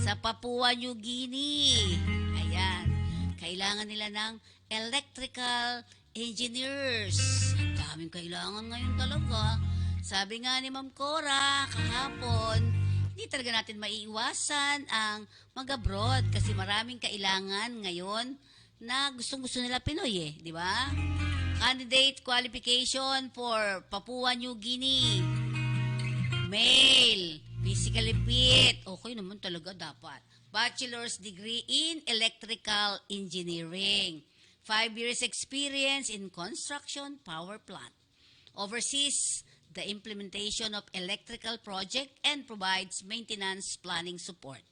Sa Papua New Guinea. Ayan. Kailangan nila ng electrical engineers. Ang daming kailangan ngayon talaga. Sabi nga ni Ma'am Cora kahapon, hindi talaga natin maiiwasan ang mag-abroad kasi maraming kailangan ngayon na gustong-gusto nila Pinoy di ba? Candidate qualification for Papua New Guinea. Male, physically fit. Okay naman talaga dapat. Bachelor's degree in electrical engineering. 5 years experience in construction power plant. Oversees the implementation of electrical project and provides maintenance planning support.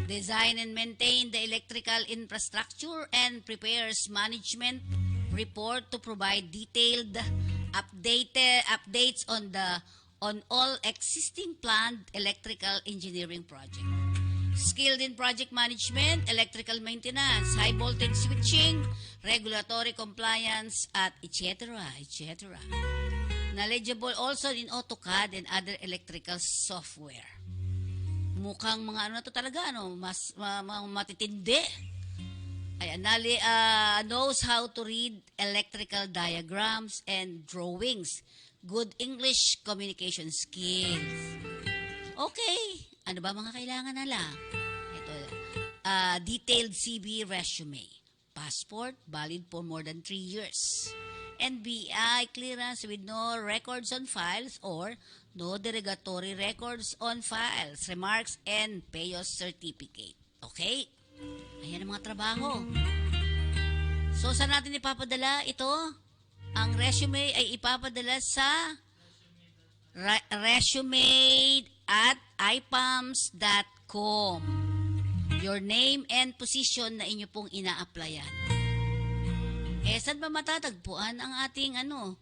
Design and maintain the electrical infrastructure and prepares management report to provide detailed updates on all existing planned electrical engineering project. Skilled in project management, electrical maintenance, high voltage switching, regulatory compliance, at etc. Knowledgeable also in AutoCAD and other electrical software. Mukhang mga ano na to talaga, mas matitindi. Ayan, knows how to read electrical diagrams and drawings. Good English communication skills. Okay. Ano ba mga kailangan nila? Ito, detailed CV resume. Passport, valid for more than 3 years. NBI clearance with no records on files or no derogatory records on files, remarks, and PEOS certificate. Okay? Ayan ang mga trabaho. So, saan natin ipapadala ito? Ang resume ay ipapadala sa resume@ipams.com. Your name and position na inyo pong ina-applyan. Saan ba matatagpuan ang ating ang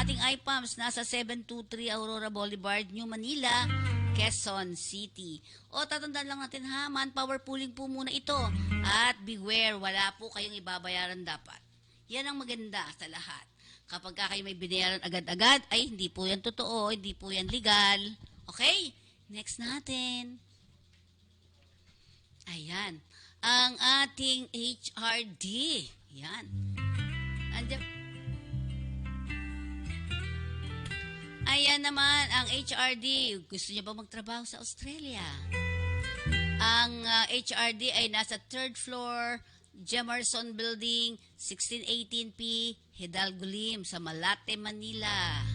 ating IPAMS? Nasa 723 Aurora Boulevard, New Manila, Quezon City. O tatandaan lang natin manpower pooling po muna ito. At beware, wala po kayong ibabayaran dapat. Yan ang maganda sa lahat. Kapag kayo may binayaran agad-agad, ay hindi po yan totoo, hindi po yan legal. Okay? Next natin. Ayan. Ang ating HRD. Yan. Ayan naman ang HRD. Gusto niyo ba magtrabaho sa Australia? Ang HRD ay nasa 3rd floor, Jemerson Building, 1618P, Hidalgo Lim, sa Malate, Manila.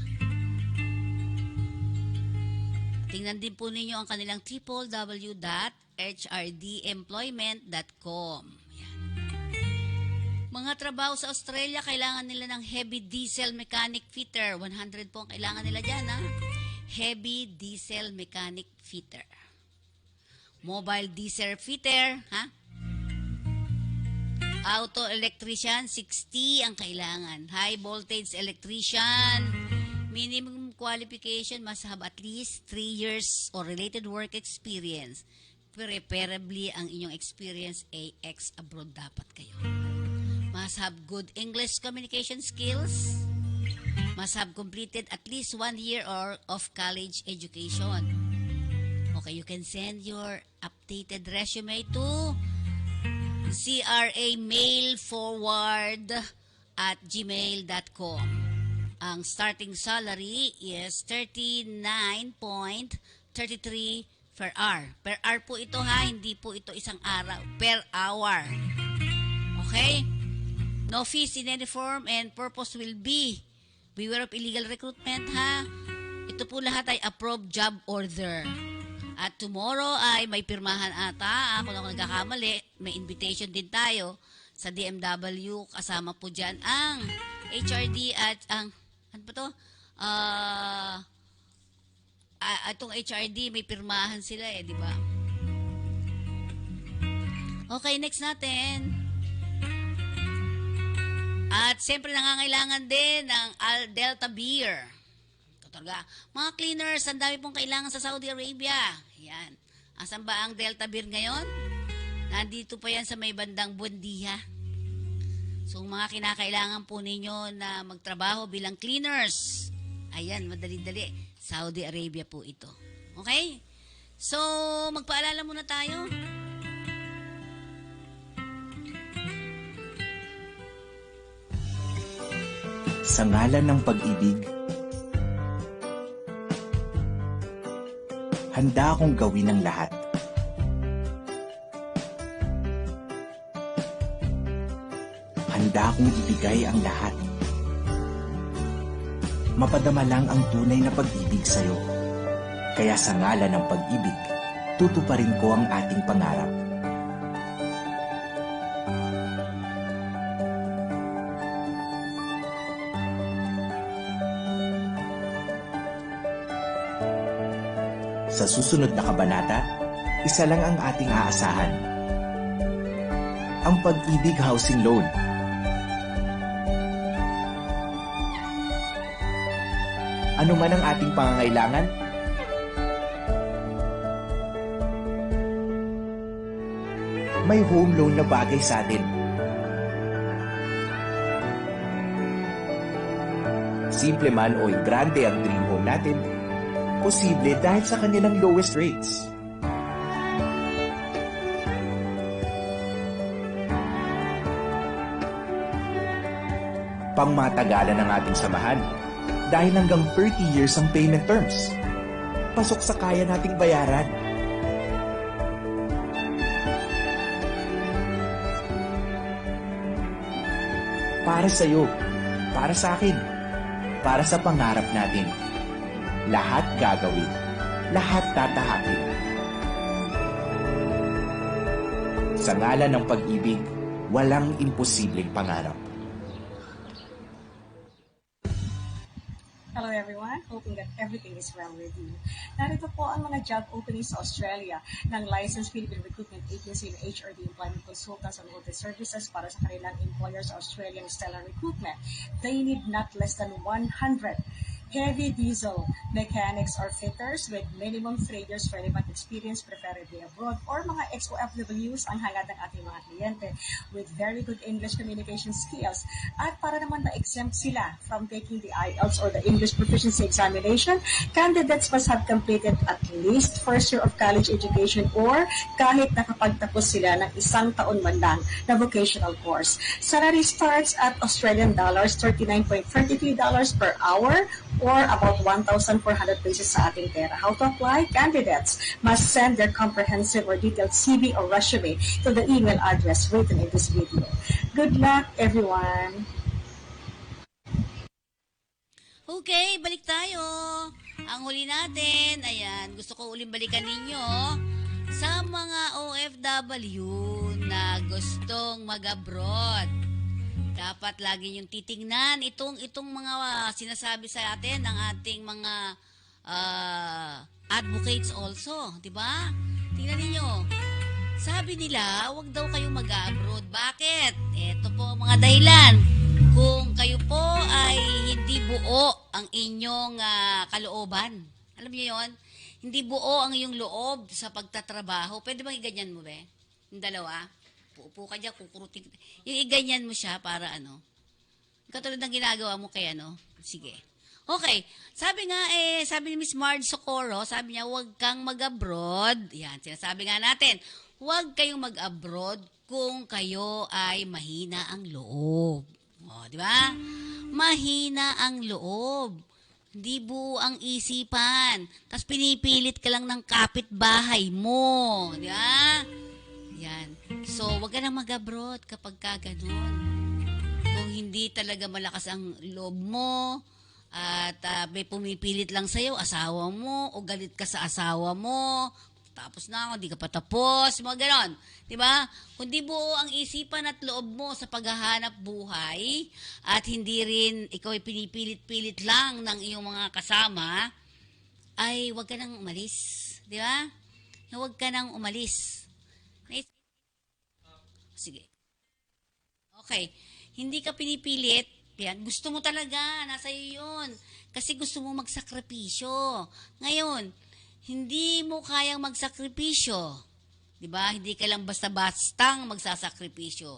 Tingnan din po ninyo ang kanilang www.hrdemployment.com. Mga trabaho sa Australia, kailangan nila ng heavy diesel mechanic fitter. 100 po ang kailangan nila dyan, Heavy diesel mechanic fitter. Mobile diesel fitter, Auto electrician, 60 ang kailangan. High voltage electrician, minimum qualification must have at least 3 years or related work experience. Preferably ang inyong experience ay ex-abroad dapat kayo. Must have good English communication skills. Must have completed at least 1 year of college education. Okay, you can send your updated resume to cramailforward@gmail.com. Ang starting salary is 39.33 per hour. Per hour po ito ha, hindi po ito isang araw. Per hour. Okay? No fees in any form and purpose will be beware of illegal recruitment ha. Ito po lahat ay approved job order. At tomorrow ay may pirmahan ata. Ako na ako nagkakamali. May invitation din tayo sa DMW. Kasama po dyan ang HRD at ang, ano ba to? Itong HRD, may pirmahan sila di ba? Okay, next natin. At siyempre nangangailangan din ng Delta Beer. Talaga. Mga cleaners, ang dami pong kailangan sa Saudi Arabia. Yan. Asan ba ang Delta Beer ngayon? Nandito pa yan sa may bandang Buendia. So, mga kinakailangan po ninyo na magtrabaho bilang cleaners. Ayan, madali-dali. Saudi Arabia po ito. Okay? So, magpaalala muna tayo. Sa ngalan ng pag-ibig, handa akong gawin ang lahat. Handa akong ibigay ang lahat. Mapadama lang ang tunay na pag-ibig sa'yo. Kaya sa ngalan ng pag-ibig, tutuparin ko ang ating pangarap. Sa susunod na kabanata, isa lang ang ating aasahan. Ang Pag-ibig Housing Loan. Ano man ang ating pangangailangan, may home loan na bagay sa atin. Simple man o grande ang dream home natin, posible dahil sa kanilang lowest rates. Pangmatagalan ang ating samahan dahil hanggang 30 years ang payment terms. Pasok sa kaya nating bayaran. Para sa'yo, para sa akin, para sa pangarap natin. Lahat gagawin, lahat tatahakin. Sa ngalan ng pag-ibig, walang imposibleng pangarap. Hello everyone, hoping that everything is well with you. Narito po ang mga job openings sa Australia ng Licensed Philippine Recruitment Agency ng HRD Employment Consultants and Audit Services para sa kanilang employers Australian Stellar Recruitment. They need not less than 100 heavy diesel mechanics or fitters with minimum 3 years relevant experience, preferably abroad, or mga ex-OFWs ang hangad ng ating mga kliyente with very good English communication skills. At para naman ma-exempt sila from taking the IELTS or the English Proficiency Examination, candidates must have completed at least first year of college education or kahit nakapagtapos sila ng 1 taon man lang na vocational course. Salary starts at Australian dollars, $39.33 per hour, or about 1,400 pesos sa ating pera. How to apply? Candidates must send their comprehensive or detailed CV or resume to the email address written in this video. Good luck, everyone! Okay, balik tayo. Ang huli natin, ayan, gusto ko uling balikan ninyo sa mga OFW na gustong mag-abroad. Dapat lagi yung titingnan itong mga sinasabi sa atin ng ating mga advocates also, 'di ba? Tingnan niyo. Sabi nila, wag daw kayong mag-abroad. Bakit? Ito po ang mga dahilan. Kung kayo po ay hindi buo ang inyong kalooban. Alam niyo yon? Hindi buo ang iyong loob sa pagtatrabaho. Pwede bang iganyan mo, be? Yung dalawa? Puupo ka dyan, kukurutin. Yung iganyan mo siya para ano? Katulad ng ginagawa mo kay ano? Sige. Okay. Sabi ni Miss Marge Socorro, sabi niya, huwag kang mag-abroad. Yan, sinasabi nga natin, huwag kayong mag-abroad kung kayo ay mahina ang loob. O, di ba? Mahina ang loob. Hindi buo ang isipan. Tapos pinipilit ka lang ng kapitbahay mo. Di ba? Yan. So, wag ka nang mag-abroad kapag ka ganun. Kung hindi talaga malakas ang loob mo, at may pumipilit lang sa'yo, asawa mo, o galit ka sa asawa mo, tapos na ako, hindi ka pa tapos, mga ganon. Diba? Kung di buo ang isipan at loob mo sa paghahanap buhay, at hindi rin ikaw ay pinipilit-pilit lang ng iyong mga kasama, ay wag ka nang umalis. Diba? Huwag ka nang umalis. Sige. Okay. Hindi ka pinipilit. Yan. Gusto mo talaga. Nasa iyo yun. Kasi gusto mo magsakripisyo. Ngayon, hindi mo kayang magsakripisyo. Diba? Hindi ka lang basta-bastang magsasakripisyo.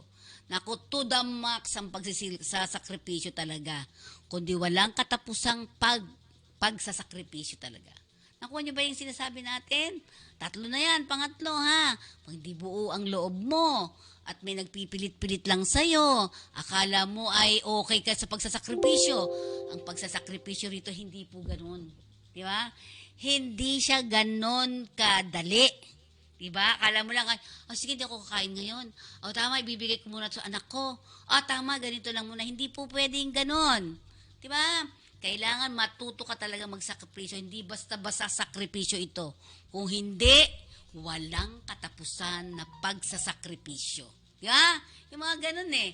Naku, to the max ang pagsasakripisyo talaga. Kundi walang katapusang pagsasakripisyo talaga. Nakuha niyo ba yung sinasabi natin? 3 na yan, pangatlo ha. Pag di buo ang loob mo at may nagpipilit-pilit lang sa'yo, akala mo ay okay ka sa pagsasakripisyo. Ang pagsasakripisyo rito hindi po ganun. Di ba? Hindi siya ganun kadali. Diba? Akala mo lang, sige, hindi ako kakain ngayon. O tama, ibibigay ko muna sa anak ko. O tama, ganito lang muna. Hindi po pwedeng ganon. Diba? Kailangan matuto ka talaga magsakripisyo. Hindi basta-basta sakripisyo ito. Kung hindi, walang katapusan na pagsasakripisyo. Diba? Yung mga ganon eh.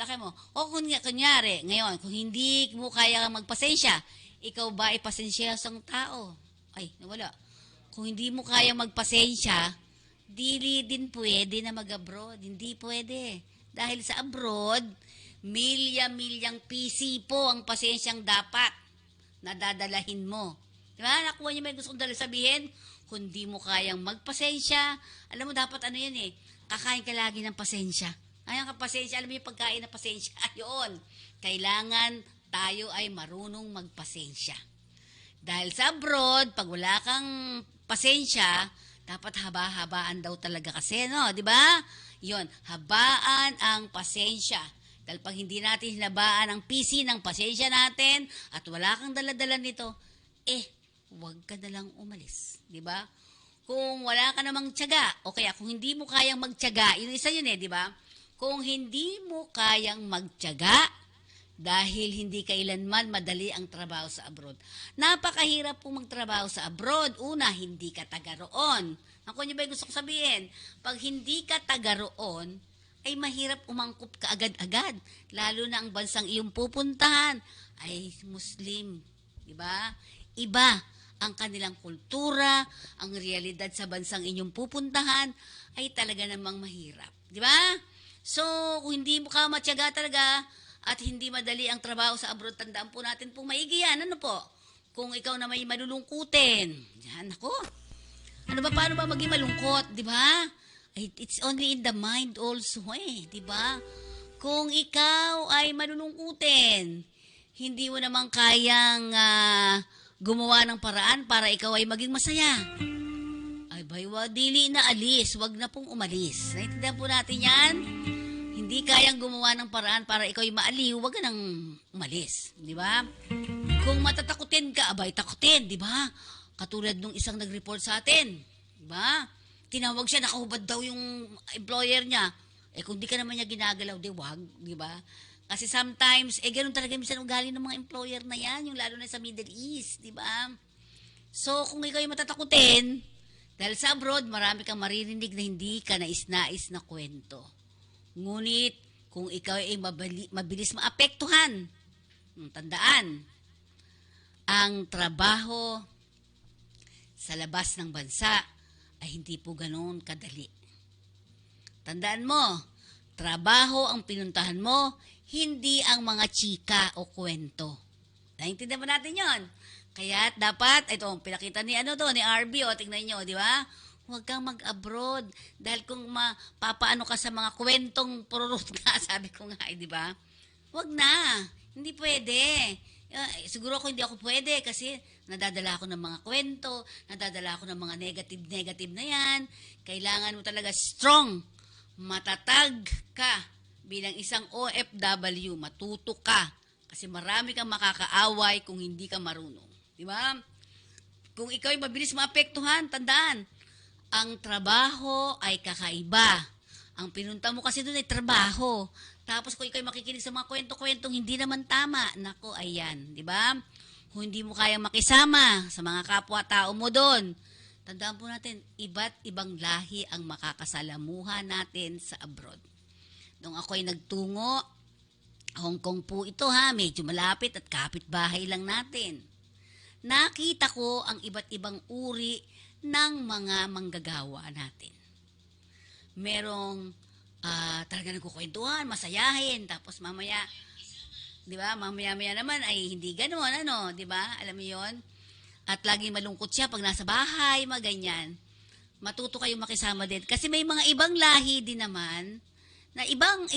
Laki mo. O kunyari, ngayon, kung hindi mo kaya magpasensya, ikaw ba ay pasensyasang tao? Ay, nawala. Kung hindi mo kaya magpasensya, dili din pwede na mag-abroad. Hindi pwede. Dahil sa abroad, milya-milyang PC po ang pasensyang dapat na dadalahin mo. Diba? Nakuha niyo ba yung gusto kong sabihin? Kung di mo kayang magpasensya, alam mo dapat ano yan eh, kakain ka lagi ng pasensya. Ayaw ka pasensya, alam mo yung pagkain na pasensya. Yun. Kailangan tayo ay marunong magpasensya. Dahil sa abroad, pag wala kang pasensya, dapat haba-habaan daw talaga kasi, no? Di ba? Yun, habaan ang pasensya. Dahil pag hindi natin hinabaan ang PC ng pasensya natin at wala kang daladala nito, huwag ka na lang umalis. Di ba? Kung wala ka namang tiyaga, o kaya kung hindi mo kayang magtiyaga, yun isa yun di ba? Kung hindi mo kayang magtiyaga, dahil hindi kailanman madali ang trabaho sa abroad. Napakahirap po magtrabaho sa abroad. Una, hindi ka taga roon. Ako niyo ba yung gusto ko sabihin? Pag hindi ka taga roon, ay mahirap umangkop ka agad-agad. Lalo na ang bansang iyong pupuntahan ay Muslim. Diba? Iba ang kanilang kultura, ang realidad sa bansang inyong pupuntahan ay talaga namang mahirap. Diba? So, kung hindi mo ka matyaga talaga, at hindi madali ang trabaho sa abroad, tandaan po natin pong maigi yan. Ano po? Kung ikaw na may malulungkutin. Yan, ako. Ano ba, paano ba maging malungkot? Di ba? It's only in the mind also di ba? Kung ikaw ay malulungkutin, hindi mo naman kayang gumawa ng paraan para ikaw ay maging masaya. Ay, dili na alis. Wag na pong umalis. Naintindihan po natin yan? Hindi kayang gumawa ng paraan para ikaw ay maaliw, wag ka nang umalis, di ba? Kung matatakutin ka, abay takutin, di ba? Katulad nung isang nag-report sa atin, di ba? Tinawag siya, nakahubad daw yung employer niya. Kung di ka naman niya ginagalaw, wag, di ba? Kasi sometimes, ganun talaga minsan ugali ng mga employer na yan, yung lalo na sa Middle East, di ba? So, kung ikaw ay matatakutin, dahil sa abroad, marami kang maririnig na hindi ka nais-nais na kwento. Ngunit, kung ikaw ay mabilis maapektuhan, tandaan, ang trabaho sa labas ng bansa ay hindi po ganoon kadali. Tandaan mo, trabaho ang pinuntahan mo, hindi ang mga chika o kwento. Naintindihan ba natin yon? Kaya dapat, ito, pinakita ni ni RB, tingnan nyo, di ba? Huwag kang mag-abroad. Dahil kung mapapaano ka sa mga kwentong pururot ka, sabi ko nga, di ba? Huwag na. Hindi pwede. Siguro hindi ako pwede kasi nadadala ako ng mga kwento, nadadala ako ng mga negative na yan. Kailangan mo talaga strong, matatag ka bilang isang OFW, matuto ka. Kasi marami kang makakaaway kung hindi ka marunong. Di ba? Kung ikaw ay mabilis maapektuhan, tandaan, ang trabaho ay kakaiba. Ang pinunta mo kasi doon ay trabaho. Tapos kung ikaw ay makikinig sa mga kwento-kwentong hindi naman tama, nako, ayan, di ba? Kung hindi mo kayang makisama sa mga kapwa-tao mo doon, tandaan po natin, iba't ibang lahi ang makakasalamuha natin sa abroad. Nung ako ay nagtungo, Hong Kong po ito medyo malapit at kapitbahay lang natin. Nakita ko ang iba't ibang uri ng mga manggagawa natin. Merong talaga nagkukwentuhan, masayahin, tapos mamaya, di ba, mamaya-maya naman ay hindi gano'n, di ba, alam mo yon. At laging malungkot siya pag nasa bahay, ganyan. Matuto kayong makisama din. Kasi may mga ibang lahi din naman, na ibang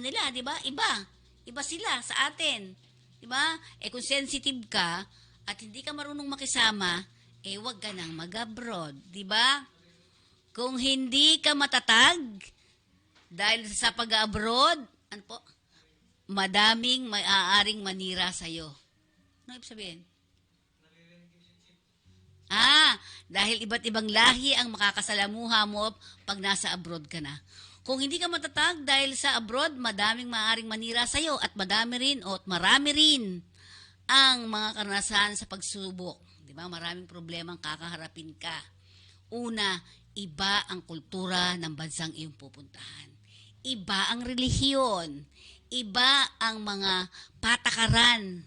nila, di ba, iba sila sa atin, di ba, kung sensitive ka, at hindi ka marunong makisama, wag ka nang mag-abroad, di ba? Kung hindi ka matatag, dahil sa pag-abroad, madaming maaaring manira sa'yo. Ano ibig sabihin? Dahil iba't ibang lahi ang makakasalamuha mo pag nasa abroad ka na. Kung hindi ka matatag dahil sa abroad, madaming maaaring manira sa'yo at marami rin ang mga karanasan sa pagsubok. Di ba? Maraming problemang kakaharapin ka. Una, iba ang kultura ng bansang iyong pupuntahan. Iba ang relihiyon. Iba ang mga patakaran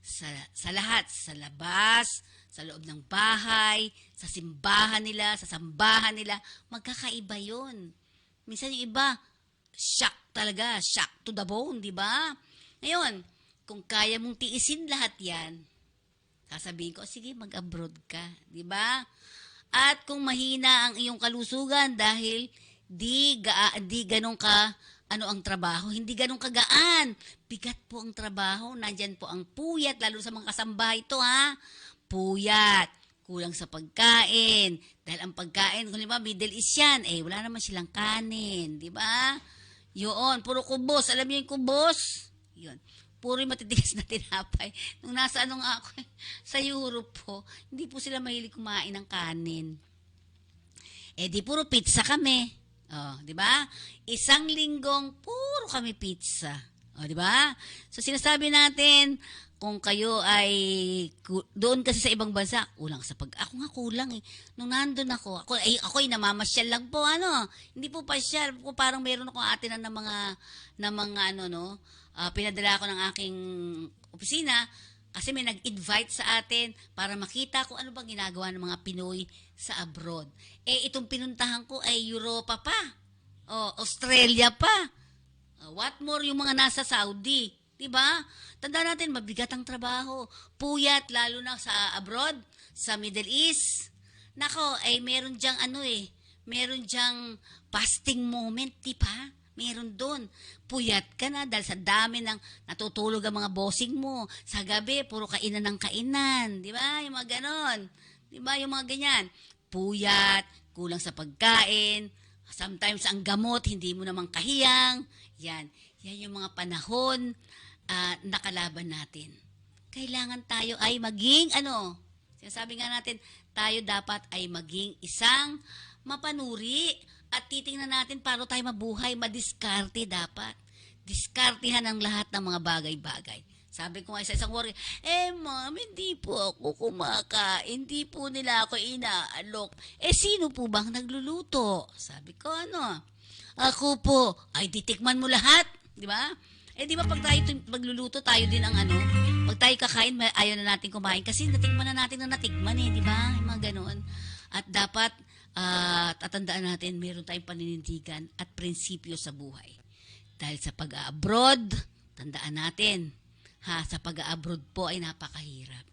sa lahat. Sa labas, sa loob ng bahay, sa simbahan nila, sa sambahan nila. Magkakaiba yun. Minsan yung iba, shock talaga. Shock to the bone, di ba? Ngayon, kung kaya mong tiisin lahat yan, sasabihin ko, sige, mag-abroad ka. Di ba? At kung mahina ang iyong kalusugan dahil di ganun ka, ang trabaho, hindi ganun kagaan. Bigat po ang trabaho, nandyan po ang puyat, lalo sa mga kasambahay ito, puyat, kulang sa pagkain. Dahil ang pagkain, kung diba, Middle East yan, wala naman silang kanin, di ba? Yun, puro kubos. Alam niyo yung kubos? Yun. Puro yung matitigas na tinapay. Nung nasa ako, sa Europe po, hindi po sila mahilig kumain ng kanin. Di puro pizza kami. Di ba? Isang linggong, puro kami pizza. Di ba? So, sinasabi natin, kung kayo ay doon kasi sa ibang bansa, kulang sa ako nga kulang Nung nandun ako ay namamasyal lang po, hindi po pasyal. Parang meron ako atin ng mga pinadala ko ng aking opisina kasi may nag-invite sa atin para makita kung ano bang ginagawa ng mga Pinoy sa abroad. Itong pinuntahan ko ay Europa pa. Australia pa. What more yung mga nasa Saudi. Diba? Tandaan natin, mabigat ang trabaho. Puyat, lalo na sa abroad, sa Middle East. Nako, meron dyang meron dyang fasting moment, di ba? Meron doon. Puyat ka na dahil sa dami ng natutulog ang mga bossing mo. Sa gabi, puro kainan ng kainan. Di ba? Yung mga ganon. Di ba? Yung mga ganyan. Puyat, kulang sa pagkain. Sometimes ang gamot, hindi mo namang kahiyang. Yan yung mga panahon nakalaban natin. Kailangan tayo ay maging sinasabi nga natin, tayo dapat ay maging isang mapanuri at titingnan natin paano tayo mabuhay, madiskarte dapat. Diskartehan ang lahat ng mga bagay-bagay. Sabi ko nga sa isang worry, ma'am, hindi po ako kumakain, hindi po nila ako inaalok. Sino po bang nagluluto? Sabi ko, ako po, ay titikman mo lahat, di ba? Di ba pag tayo magluluto, tayo din ang pag tayo kakain, ayaw na natin kumain kasi natikman na natin na natikman di ba? Yung mga ganon. At dapat At tatandaan natin, meron tayong paninindigan at prinsipyo sa buhay. Dahil sa pag-abroad, tandaan natin, sa pag-abroad po ay napakahirap.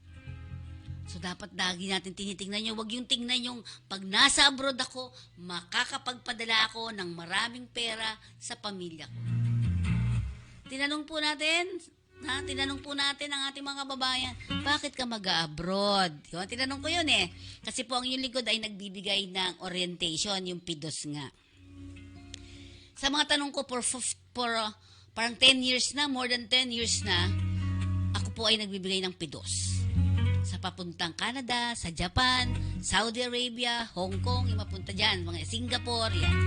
So, dapat lagi natin tinitingnan nyo. Huwag yung tingnan yung pag nasa abroad ako, makakapagpadala ako ng maraming pera sa pamilya ko. Tinanong po natin ang ating mga babayan, bakit ka mag-abroad? Yun, tinanong ko yun eh. Kasi po ang yung lingkod ay nagbibigay ng orientation, yung PIDOS nga. Sa mga tanong ko parang 10 years na, more than 10 years na, ako po ay nagbibigay ng PIDOS. Sa papuntang Canada, sa Japan, Saudi Arabia, Hong Kong, yung mapunta dyan, mga Singapore, yan.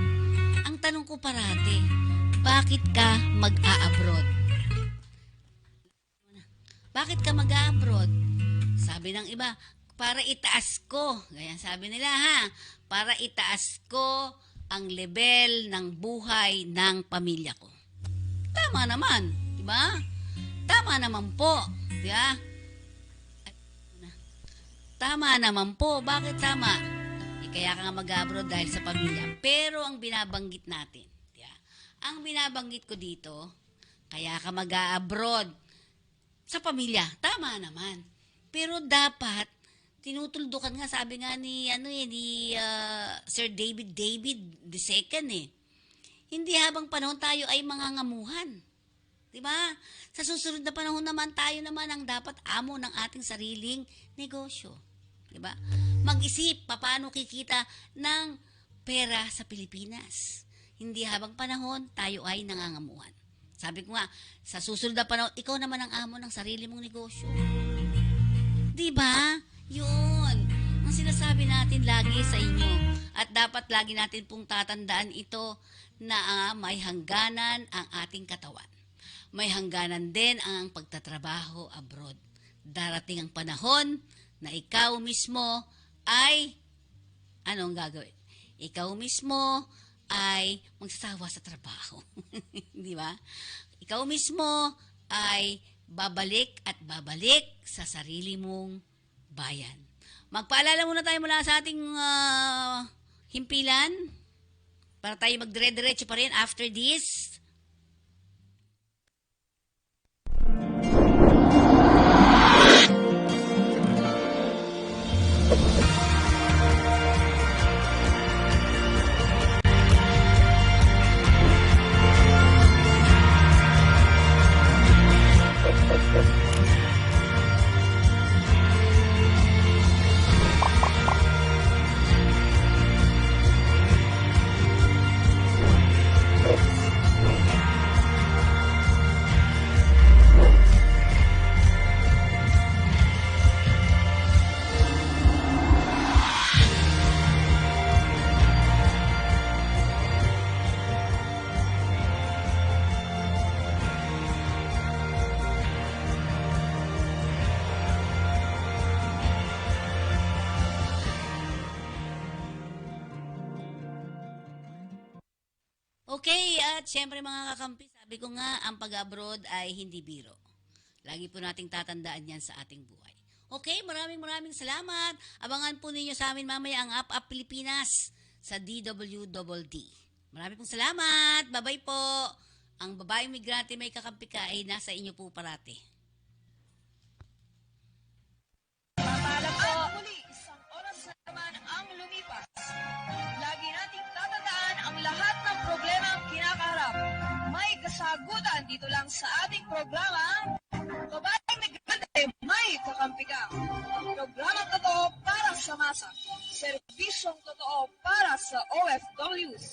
Ang tanong ko parati, bakit ka mag-a-abroad? Bakit ka mag-a-abroad? Sabi ng iba, para itaas ko. Ganyan sabi nila para itaas ko ang level ng buhay ng pamilya ko. Tama naman, di ba? Tama naman po, di ba? Tama naman po. Bakit tama? Kaya ka nga mag-abroad dahil sa pamilya. Pero ang binabanggit natin, di ba? Ang binabanggit ko dito, kaya ka mag-abroad sa pamilya. Tama naman. Pero dapat, tinutuldukan nga, sabi nga ni Sir David II hindi habang panahon tayo ay mangangamuhan. Diba? Sa susunod na panahon naman, tayo naman ang dapat amo ng ating sariling negosyo. Diba? Mag-isip, paano kikita ng pera sa Pilipinas. Hindi habang panahon, tayo ay nangangamuhan. Sabi ko nga, sa susunod na panahon, ikaw naman ang amo ng sarili mong negosyo. Diba? Yun. Ang sinasabi natin lagi sa inyo. At dapat lagi natin pong tatandaan ito na may hangganan ang ating katawan. May hangganan din ang pagtatrabaho abroad. Darating ang panahon na ikaw mismo ay, anong gagawin? Ikaw mismo ay magsasawa sa trabaho. Di ba? Ikaw mismo ay babalik at babalik sa sarili mong bayan. Magpaalala muna tayo mula sa ating himpilan para tayo magdire-diretso pa rin after this. Okay, at syempre mga kakampi, sabi ko nga, ang pag-abroad ay hindi biro. Lagi po nating tatandaan yan sa ating buhay. Okay, maraming salamat. Abangan po ninyo sa amin mamaya ang Up Pilipinas sa DWDD. Maraming pong salamat. Bye-bye po. Ang babaeng migrante may kakampi ka ay nasa inyo po parati. Paalam po. Muli, isang oras na naman ang lumipas. Lagi nating tatandaan ang lahat ng problema ang kinakaharap. May kasagutan dito lang sa ating programa, Babaeng Migrante May Kakampi Ka. Programang totoo para sa masa. Serbisyong totoo para sa OFWs.